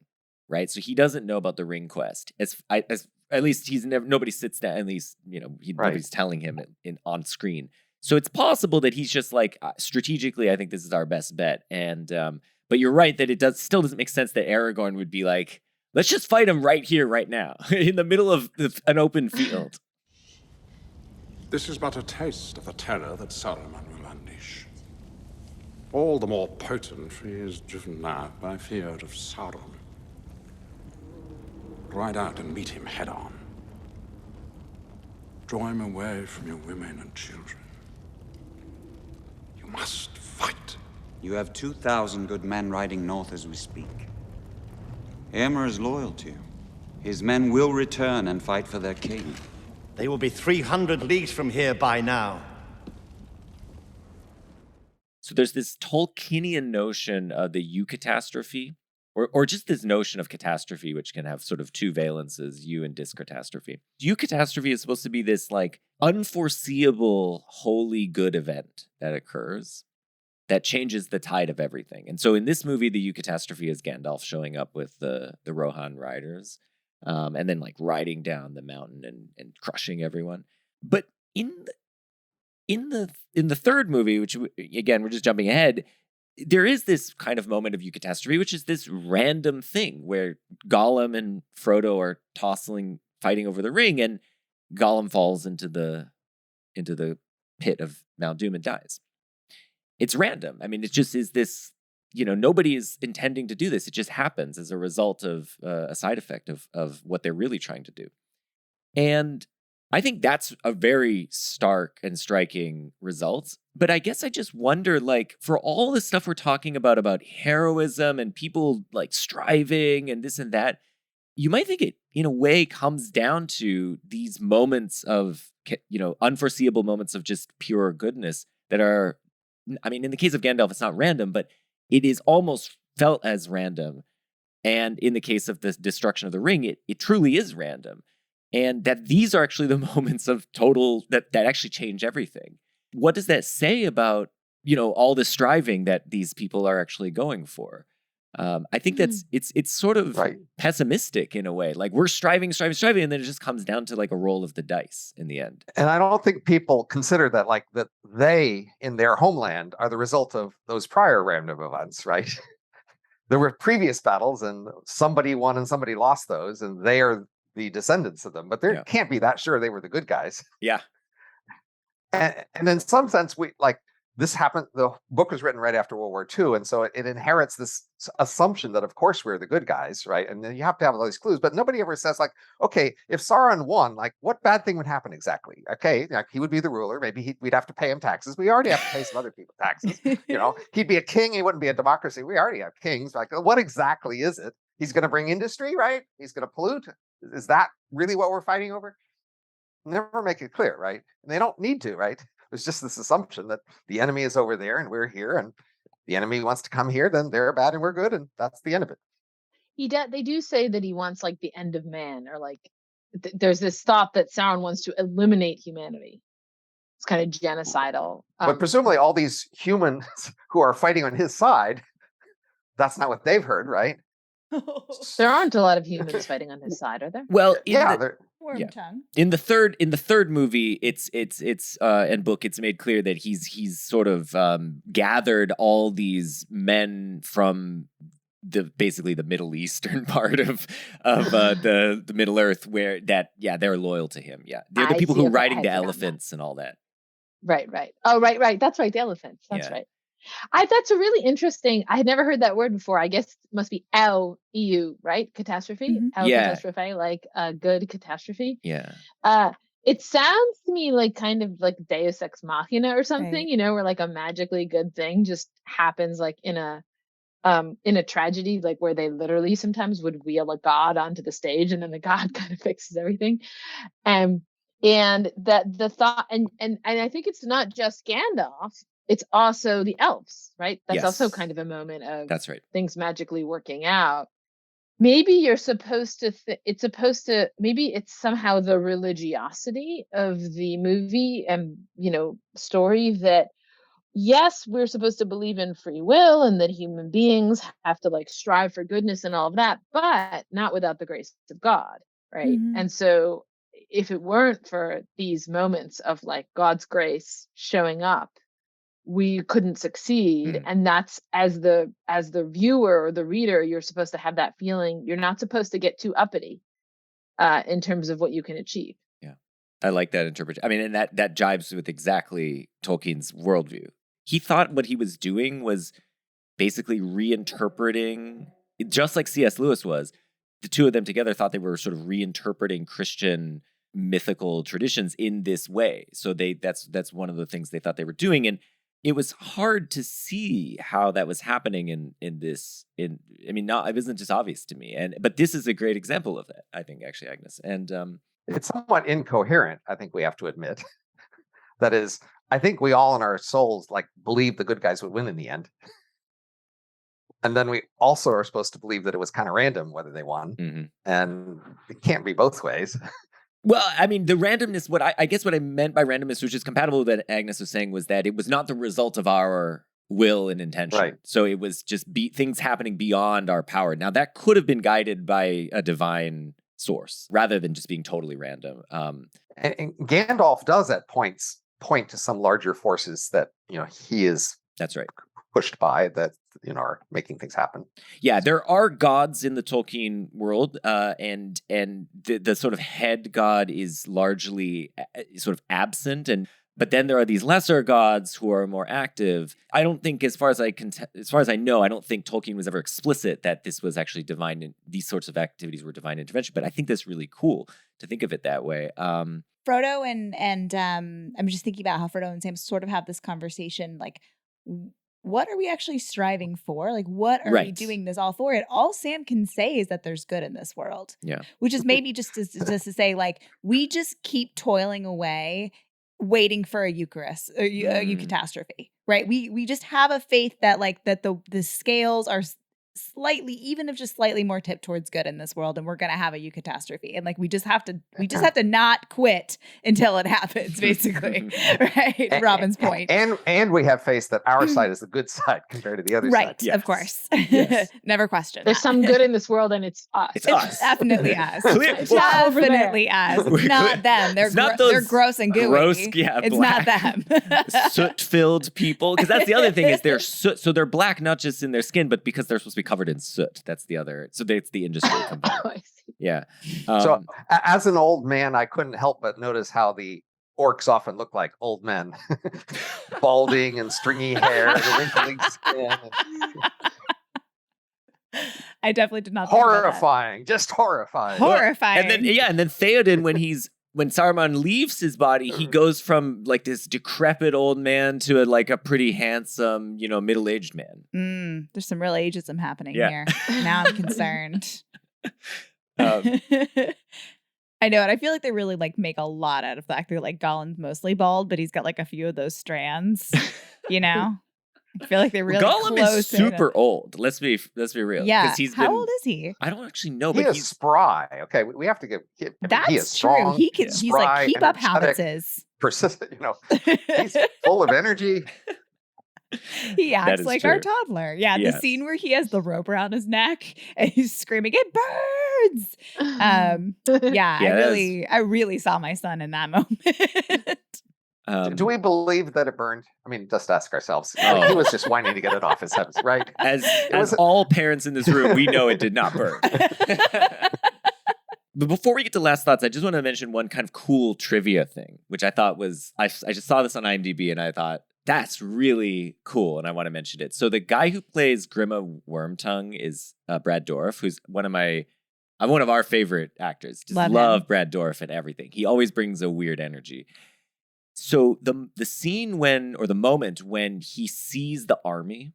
right? So he doesn't know about the ring quest. As at least nobody sits down. At least nobody's telling him on screen. So it's possible that he's just like, strategically, I think this is our best bet. And but you're right that it still doesn't make sense that Aragorn would be like, let's just fight him right here, right now, in the middle of an open field. This is but a taste of the terror that Saruman will unleash. All the more potent for he is driven now by fear of Sauron. Ride out and meet him head on. Draw him away from your women and children. You must fight. You have 2,000 good men riding north as we speak. Éomer is loyal to you. His men will return and fight for their king. They will be 300 leagues from here by now. So there's this Tolkienian notion of the eucatastrophe, or just this notion of catastrophe, which can have sort of two valences, eu and discatastrophe. Eucatastrophe is supposed to be this like unforeseeable, wholly good event that occurs that changes the tide of everything. And so in this movie, the eucatastrophe is Gandalf showing up with the Rohan riders, and then like riding down the mountain and crushing everyone. But in the third movie, which again, we're just jumping ahead, there is this kind of moment of eucatastrophe, which is this random thing where Gollum and Frodo are fighting over the ring, and Gollum falls into the pit of Mount Doom and dies. It's random. I mean, it just is this, nobody is intending to do this. It just happens as a result of a side effect of what they're really trying to do. And I think that's a very stark and striking result. But I guess I just wonder, like, for all the stuff we're talking about heroism and people like striving and this and that, you might think it, in a way, comes down to these moments of, unforeseeable moments of just pure goodness that are, I mean, in the case of Gandalf, it's not random, but it is almost felt as random. And in the case of the destruction of the ring, it truly is random. And that these are actually the moments of total, that actually change everything. What does that say about, all the striving that these people are actually going for? I think that's, it's sort of pessimistic in a way. Like we're striving, and then it just comes down to like a roll of the dice in the end. And I don't think people consider that that they in their homeland are the result of those prior random events, right? There were previous battles and somebody won and somebody lost those, and they are the descendants of them, but there can't be that sure they were the good guys. Yeah. And in some sense, this happened, the book was written right after World War II. And so it inherits this assumption that, of course, we're the good guys, right? And then you have to have all these clues, but nobody ever says like, okay, if Sauron won, like what bad thing would happen exactly? Okay, like he would be the ruler. Maybe we'd have to pay him taxes. We already have to pay some other people taxes. He'd be a king. He wouldn't be a democracy. We already have kings. Like, what exactly is it? He's going to bring industry, right? He's going to pollute. Is that really what we're fighting over? never make it clear, right? And they don't need to, right? There's just this assumption that the enemy is over there and we're here, and the enemy wants to come here, then they're bad and we're good, and that's the end of it. They do say that he wants like the end of man, or like there's this thought that Sauron wants to eliminate humanity. It's kind of genocidal. But presumably all these humans who are fighting on his side, that's not what they've heard, right? There aren't a lot of humans fighting on his side, are there? Well, Worm tongue. in the third movie, it's and book, it's made clear that he's sort of gathered all these men from basically the Middle Eastern part of the Middle Earth, where they're loyal to him. Yeah, they're the people who are riding the elephants and all that. Right. Oh, right. That's right. The elephants. That's right. That's a really interesting. I had never heard that word before. I guess it must be EU, right? Catastrophe. Mm-hmm. Catastrophe, like a good catastrophe. Yeah. It sounds to me like kind of like Deus Ex Machina or something. Right. You know, where like a magically good thing just happens, like in a tragedy, like where they literally sometimes would wheel a god onto the stage, and then the god kind of fixes everything. And that the thought, and I think it's not just Gandalf. It's also the elves, right? That's also kind of a moment of that's right. Things magically working out. Maybe you're supposed to, maybe it's somehow the religiosity of the movie and, story that, yes, we're supposed to believe in free will and that human beings have to like strive for goodness and all of that, but not without the grace of God, right? Mm-hmm. And so if it weren't for these moments of like God's grace showing up, we couldn't succeed. And that's, as the viewer or the reader, you're supposed to have that feeling. You're not supposed to get too uppity in terms of what you can achieve. Yeah, I like that interpretation. I mean, and that jives with exactly Tolkien's worldview. He thought what he was doing was basically reinterpreting, just like C.S. Lewis was. The two of them together thought they were sort of reinterpreting Christian mythical traditions in this way. So that's one of the things they thought they were doing. And it was hard to see how that was happening it wasn't just obvious to me. But this is a great example of that, I think, actually, Agnes. And it's somewhat incoherent, I think we have to admit. That is, I think we all in our souls like believe the good guys would win in the end. And then we also are supposed to believe that it was kind of random whether they won. Mm-hmm. And it can't be both ways. Well, I mean, the randomness, what I meant by randomness, which is compatible with what Agnes was saying, was that it was not the result of our will and intention. Right. So it was just things happening beyond our power. Now, that could have been guided by a divine source rather than just being totally random. And Gandalf does at points point to some larger forces that, he is that's right. pushed by that, are making things happen. Yeah, there are gods in the Tolkien world, and the sort of head god is largely sort of absent, but then there are these lesser gods who are more active. I don't think, as far as I know, I don't think Tolkien was ever explicit that this was actually divine, and these sorts of activities were divine intervention. But I think that's really cool to think of it that way. Frodo and I'm just thinking about how Frodo and Sam sort of have this conversation, like, what are we actually striving for? Like, what are we doing this all for? And all Sam can say is that there's good in this world. Yeah. Which is maybe just to say, like, we just keep toiling away, waiting for a Eucharist, a eucatastrophe, right? We just have a faith that the scales are slightly, even if just slightly more tipped towards good in this world, and we're gonna have a eucatastrophe, and like we just have to not quit until it happens, basically. Right? Robin's point. And we have faith that our side is the good side compared to the other side. Right, of course. Yes. Never question. There's some good in this world, and it's us. It's us. Definitely us. It's not over there. Definitely us. Not them. They're gross and gooey. It's black, not them. soot-filled people. Because that's the other thing, is they're soot. So they're black not just in their skin, but because they're supposed to be covered in soot. That's the other. So it's the industry component. Oh, I see. Yeah. So as an old man, I couldn't help but notice how the orcs often look like old men. Balding and stringy hair and wrinkling skin. I definitely did not think horrifying. Just horrifying. Horrifying. And then Theoden, when Saruman leaves his body, he goes from like this decrepit old man to a pretty handsome, middle-aged man. There's some real ageism happening here. Now I'm concerned. I know, and I feel like they really like make a lot out of the fact that like Gollum's mostly bald, but he's got like a few of those strands. You know, I feel like they're really Gollum close is to super old. Let's be real. Yeah, he's how old is he? I don't actually know, He but is he's spry. Okay, we have to give. He is That's strong. true. He can. He's like spry, keep up energetic, habits. persistent. He's full of energy. He That acts is like true. our toddler. Yeah, the Yes. scene where he has the rope around his neck and he's screaming, "It burns!" Yeah, I really saw my son in that moment. Do we believe that it burned? I mean, just ask ourselves. Oh. He was just whining to get it off his head, right? As all parents in this room, we know it did not burn. But before we get to last thoughts, I just want to mention one kind of cool trivia thing, which I thought was, I just saw this on IMDb and I thought, that's really cool, and I want to mention it. So the guy who plays Grima Wormtongue is Brad Dourif, who's one of our favorite actors. Just love Brad Dourif and everything. He always brings a weird energy. So the scene the moment when he sees the army,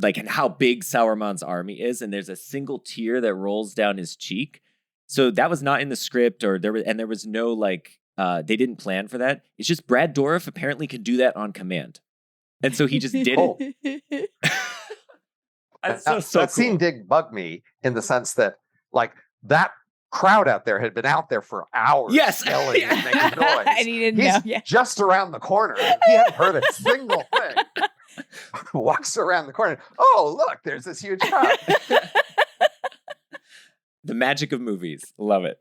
like, and how big Sauron's army is, and there's a single tear that rolls down his cheek. So that was not in the script, there was no like they didn't plan for that. It's just Brad Dourif apparently could do that on command. And so he just did it. That's so that cool. scene did bug me in the sense that, like, that crowd out there had been out there for hours, yelling and making noise. And he didn't know. Yeah. Just around the corner. He hadn't heard a single thing. Walks around the corner. Oh, look, there's this huge crowd. The magic of movies. Love it.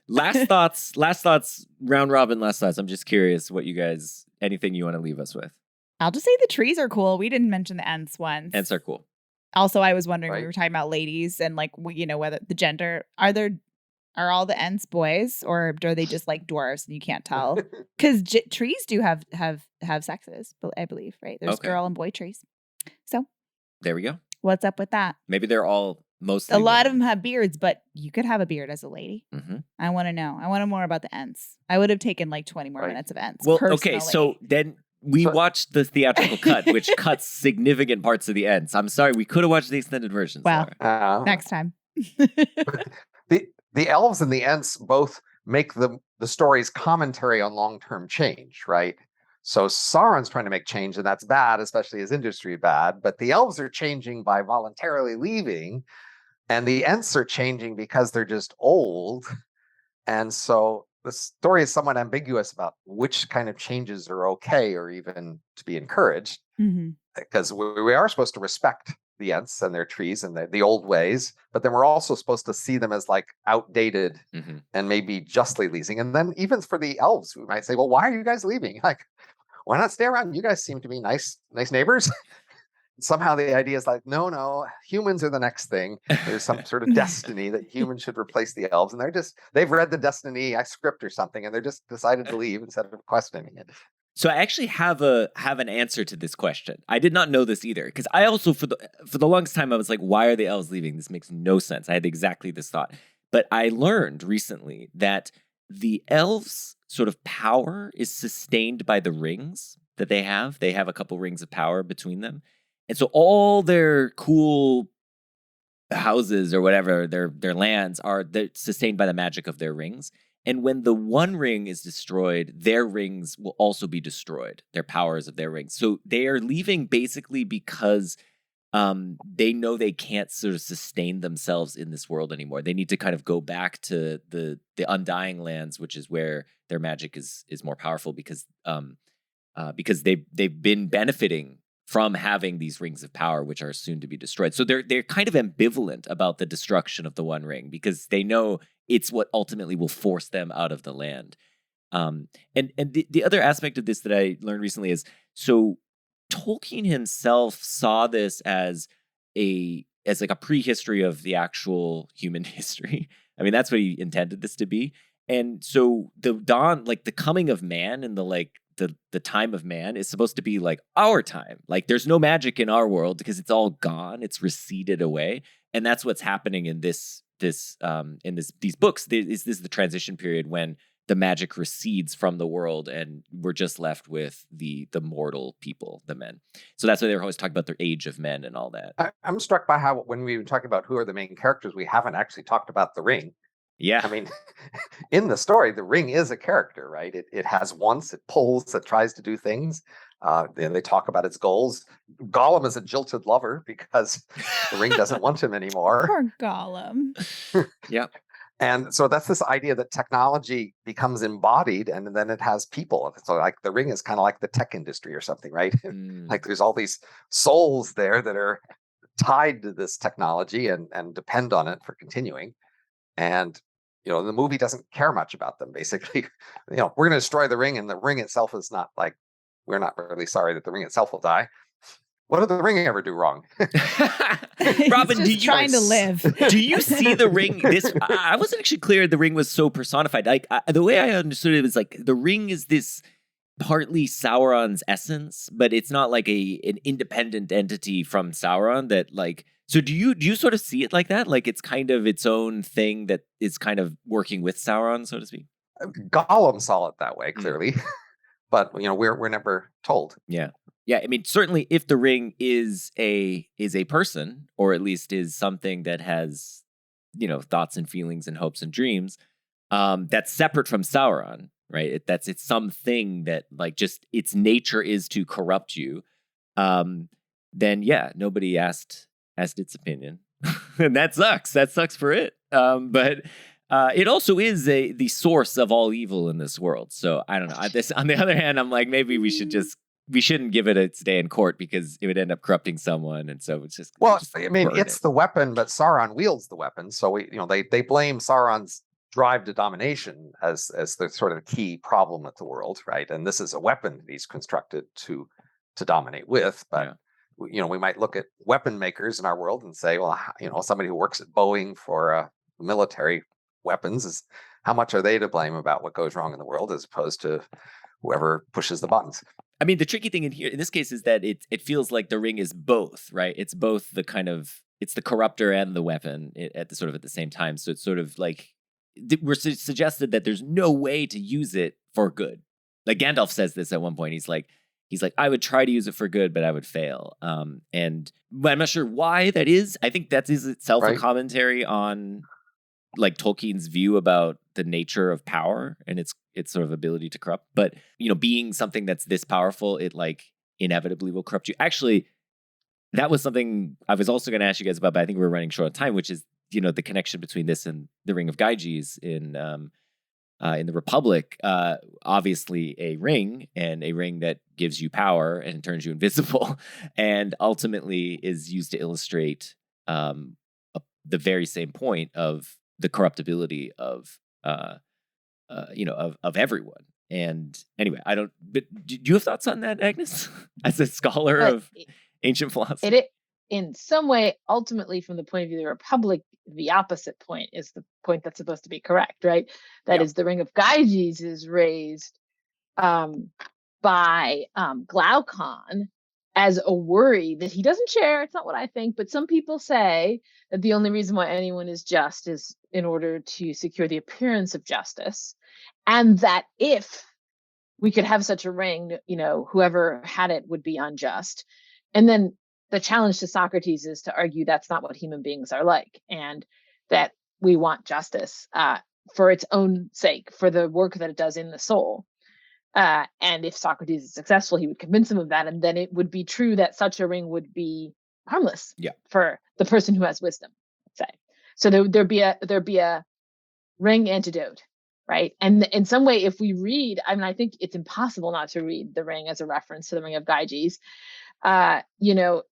Last thoughts, round robin last thoughts. I'm just curious what you guys, anything you want to leave us with. I'll just say the trees are cool. We didn't mention the Ents once. Ents are cool. Also, I was wondering, Right. we were talking about ladies and like, whether the gender, are all the Ents boys or are they just like dwarves and you can't tell? Because trees do have sexes, I believe, right? There's girl and boy trees. So there we go. What's up with that? Maybe they're all mostly A lot of women. them have beards, but you could have a beard as a lady. Mm-hmm. I want to know. I want to know more about the Ents. I would have taken like 20 more Right. minutes of Ents. Well, personally. okay, so then we watched the theatrical cut, which cuts significant parts of the Ents. I'm sorry, we could have watched the extended version. Well, Laura. next time. The elves and the Ents both make the story's commentary on long-term change, right? So Sauron's trying to make change, and that's bad, especially as industry bad. But the elves are changing by voluntarily leaving, and the Ents are changing because they're just old. And so the story is somewhat ambiguous about which kind of changes are okay or even to be encouraged, because we are supposed to respect the Ents and their trees and the old ways, but then we're also supposed to see them as like outdated and maybe justly leaving. And then even for the elves, we might say, well, why are you guys leaving? Like, why not stay around? You guys seem to be nice neighbors. Somehow the idea is like, no, humans are the next thing. There's some sort of destiny that humans should replace the elves. And they've read the Destiny script or something, and they're just decided to leave instead of questioning it. So I actually have an answer to this question. I did not know this either, because I also for the longest time I was like, why are the elves leaving? This makes no sense. I had exactly this thought. But I learned recently that the elves' sort of power is sustained by the rings that they have. They have a couple rings of power between them. And so all their cool houses or whatever, their lands they're sustained by the magic of their rings. And when the one ring is destroyed, their rings will also be destroyed, their powers of their rings. So they are leaving basically because they know they can't sort of sustain themselves in this world anymore. They need to kind of go back to the Undying Lands, which is where their magic is more powerful because they've been benefiting from having these rings of power, which are soon to be destroyed. So they're kind of ambivalent about the destruction of the One Ring because they know it's what ultimately will force them out of the land. And the other aspect of this that I learned recently is, so Tolkien himself saw this as like a prehistory of the actual human history. I mean, that's what he intended this to be. And so the dawn, like the coming of man and the time of man is supposed to be like our time. Like there's no magic in our world because it's all gone. It's receded away. And that's what's happening in these books. This is the transition period when the magic recedes from the world and we're just left with the mortal people, the men. So that's why they're always talking about their age of men and all that. I'm struck by how when we were talking about who are the main characters, we haven't actually talked about the ring. Yeah. I mean, in the story, the ring is a character, right? It has wants, it pulls, it tries to do things. They talk about its goals. Gollum is a jilted lover because the ring doesn't want him anymore. Poor Gollum. Yeah. And so that's this idea that technology becomes embodied and then it has people. So like the ring is kind of like the tech industry or something, right? Like there's all these souls there that are tied to this technology and depend on it for continuing. And, the movie doesn't care much about them, basically. We're going to destroy the ring, and the ring itself is not like, we're not really sorry that the ring itself will die. What did the ring ever do wrong? Robin, He's just trying to live. Do you see the ring? I wasn't actually clear the ring was so personified. Like the way I understood it was like the ring is this partly Sauron's essence, but it's not like an independent entity from Sauron that like. So do you sort of see it like that? Like it's kind of its own thing that is kind of working with Sauron, so to speak? Gollum saw it that way, clearly. But, we're never told. Yeah. Yeah, I mean, certainly if the ring is a person, or at least is something that has, thoughts and feelings and hopes and dreams, that's separate from Sauron, right? It's something that like just its nature is to corrupt you. Then yeah, nobody asked its opinion, and that sucks. That sucks for it. But it also is the source of all evil in this world. So I don't know. On the other hand, I'm like, maybe we shouldn't give it its day in court because it would end up corrupting someone, and so it's just it's the weapon, but Sauron wields the weapon. So they blame Sauron's drive to domination as the sort of key problem with the world, right? And this is a weapon that he's constructed to dominate with, but. Yeah. We might look at weapon makers in our world and say, well, somebody who works at Boeing for military weapons is how much are they to blame about what goes wrong in the world as opposed to whoever pushes the buttons. I mean, the tricky thing in this case is that it feels like the ring is both, right? It's both it's the corruptor and the weapon at the same time. So it's sort of like we're suggested that there's no way to use it for good. Like Gandalf says this at one point. He's like, I would try to use it for good, but I would fail. But I'm not sure why that is. I think that is itself a commentary on like Tolkien's view about the nature of power and its sort of ability to corrupt. But, being something that's this powerful, it like inevitably will corrupt you. Actually, that was something I was also going to ask you guys about, but I think we're running short on time, which is, the connection between this and the Ring of Gyges in the Republic. Obviously a ring that gives you power and turns you invisible, and ultimately is used to illustrate the very same point of the corruptibility of everyone. And anyway, but do you have thoughts on that, Agnes, as a scholar of ancient philosophy? It in some way, ultimately, from the point of view of the Republic, the opposite point is the point that's supposed to be correct, right? That is, the Ring of Gyges is raised by Glaucon as a worry that he doesn't share. It's not what I think, but some people say that the only reason why anyone is just is in order to secure the appearance of justice, and that if we could have such a ring, whoever had it would be unjust. And then the challenge to Socrates is to argue that's not what human beings are like, and that we want justice for its own sake, for the work that it does in the soul. And if Socrates is successful, he would convince him of that, and then it would be true that such a ring would be harmless for the person who has wisdom, let's say. So there'd be a ring antidote, right? And in some way, if we read, I think it's impossible not to read the ring as a reference to the Ring of Gyges.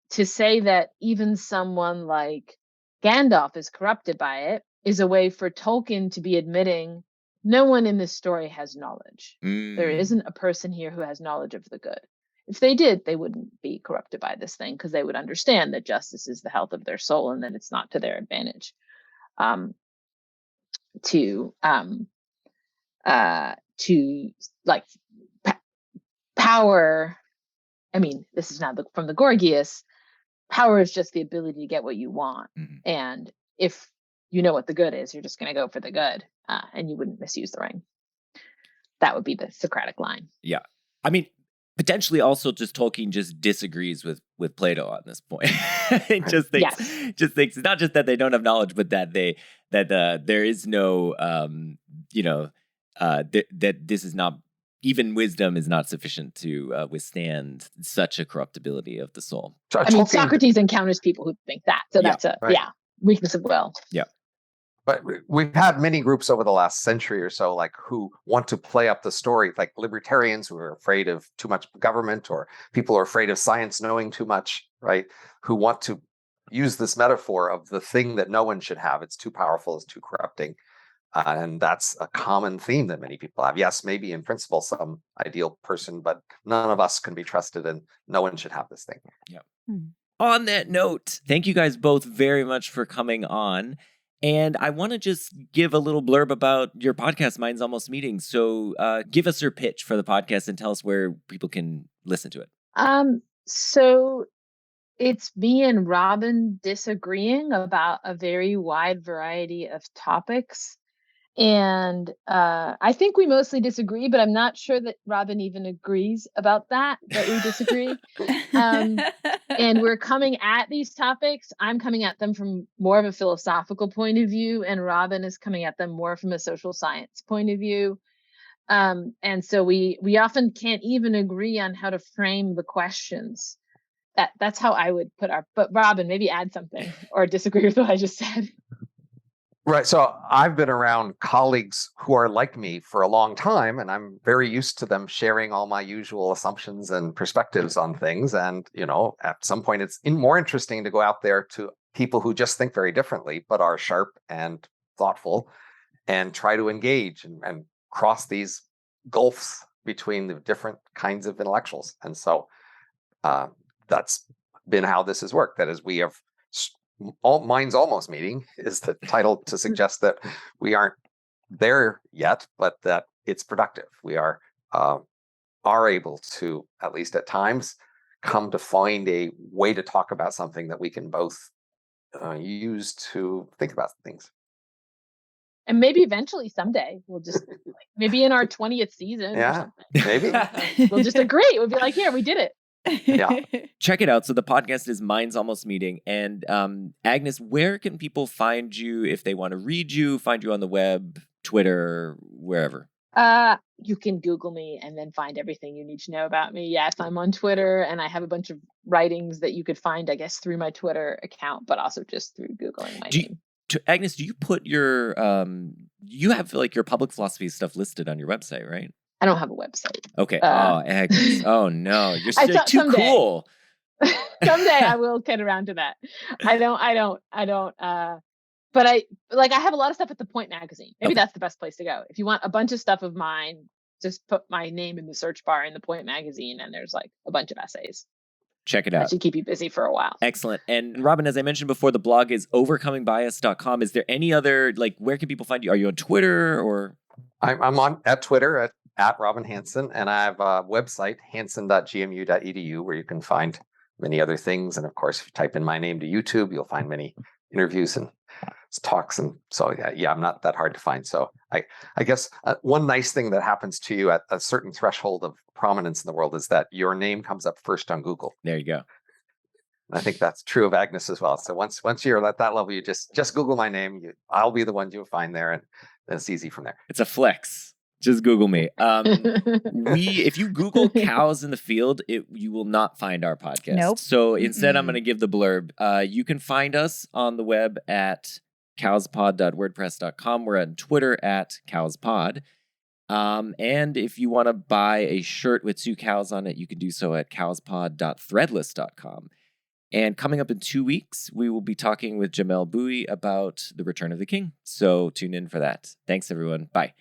To say that even someone like Gandalf is corrupted by it is a way for Tolkien to be admitting no one in this story has knowledge. There isn't a person here who has knowledge of the good. If they did, they wouldn't be corrupted by this thing, because they would understand that justice is the health of their soul and that it's not to their advantage to like power. I mean, this is not from the Gorgias. Power is just the ability to get what you want. Mm-hmm. And if you know what the good is, you're just going to go for the good, and you wouldn't misuse the ring. That would be the Socratic line. Yeah. I mean, potentially also just Tolkien just disagrees with Plato on this point. It just thinks it's not just that they don't have knowledge, but that there is no that this is not, even wisdom is not sufficient to withstand such a corruptibility of the soul. I mean, Socrates encounters people who think that, so that's weakness of will. Yeah. But we've had many groups over the last century or so, like, who want to play up the story, like libertarians who are afraid of too much government, or people who are afraid of science knowing too much, right? Who want to use this metaphor of the thing that no one should have. It's too powerful, it's too corrupting. And that's a common theme that many people have. Yes, maybe in principle, some ideal person, but none of us can be trusted and no one should have this thing. Yeah. On that note, thank you guys both very much for coming on. And I want to just give a little blurb about your podcast, Minds Almost Meeting. So give us your pitch for the podcast and tell us where people can listen to it. So it's me and Robin disagreeing about a very wide variety of topics. And I think we mostly disagree, but I'm not sure that Robin even agrees about that we disagree. And we're coming at these topics. I'm coming at them from more of a philosophical point of view, and Robin is coming at them more from a social science point of view. And so we often can't even agree on how to frame the questions. That's how I would put but Robin, maybe add something or disagree with what I just said. Right. So I've been around colleagues who are like me for a long time, and I'm very used to them sharing all my usual assumptions and perspectives on things. And, at some point, it's more interesting to go out there to people who just think very differently, but are sharp and thoughtful, and try to engage and cross these gulfs between the different kinds of intellectuals. And so that's been how this has worked. That is, we have Minds Almost Meeting is the title to suggest that we aren't there yet, but that it's productive. We are able to, at least at times, come to find a way to talk about something that we can both use to think about things. And maybe eventually someday we'll just maybe in our 20th season or something. Maybe. We'll just agree. We'll be like, here, we did it. Yeah. Check it out. So the podcast is Minds Almost Meeting. And Agnes, where can people find you if they want to read you, find you on the web, Twitter, wherever? You can Google me and then find everything you need to know about me. Yes, I'm on Twitter, and I have a bunch of writings that you could find, I guess, through my Twitter account, but also just through Googling my name. Agnes, do you put your you have like your public philosophy stuff listed on your website, right? I don't have a website. Okay. Agnes. Oh no, you're too cool. Someday I will get around to that. I don't. But I have a lot of stuff at the Point magazine. Maybe that's the best place to go. If you want a bunch of stuff of mine, just put my name in the search bar in the Point magazine, and there's like a bunch of essays. Check it out. That should keep you busy for a while. Excellent. And Robin, as I mentioned before, the blog is overcomingbias.com. Is there any other, where can people find you? Are you on Twitter or? I'm on at Twitter at Robin Hanson, and I have a website, hanson.gmu.edu, where you can find many other things. And of course, if you type in my name to YouTube, you'll find many interviews and talks. And so, I'm not that hard to find. So I guess one nice thing that happens to you at a certain threshold of prominence in the world is that your name comes up first on Google. There you go. And I think that's true of Agnes as well. So once you're at that level, you just Google my name. I'll be the one you'll find there, and it's easy from there. It's a flex. Just Google me. If you Google cows in the field, you will not find our podcast. Nope. So instead, I'm going to give the blurb. You can find us on the web at cowspod.wordpress.com. We're on Twitter at cowspod. And if you want to buy a shirt with 2 cows on it, you can do so at cowspod.threadless.com. And coming up in 2 weeks, we will be talking with Jamel Bowie about The Return of the King. So tune in for that. Thanks, everyone. Bye.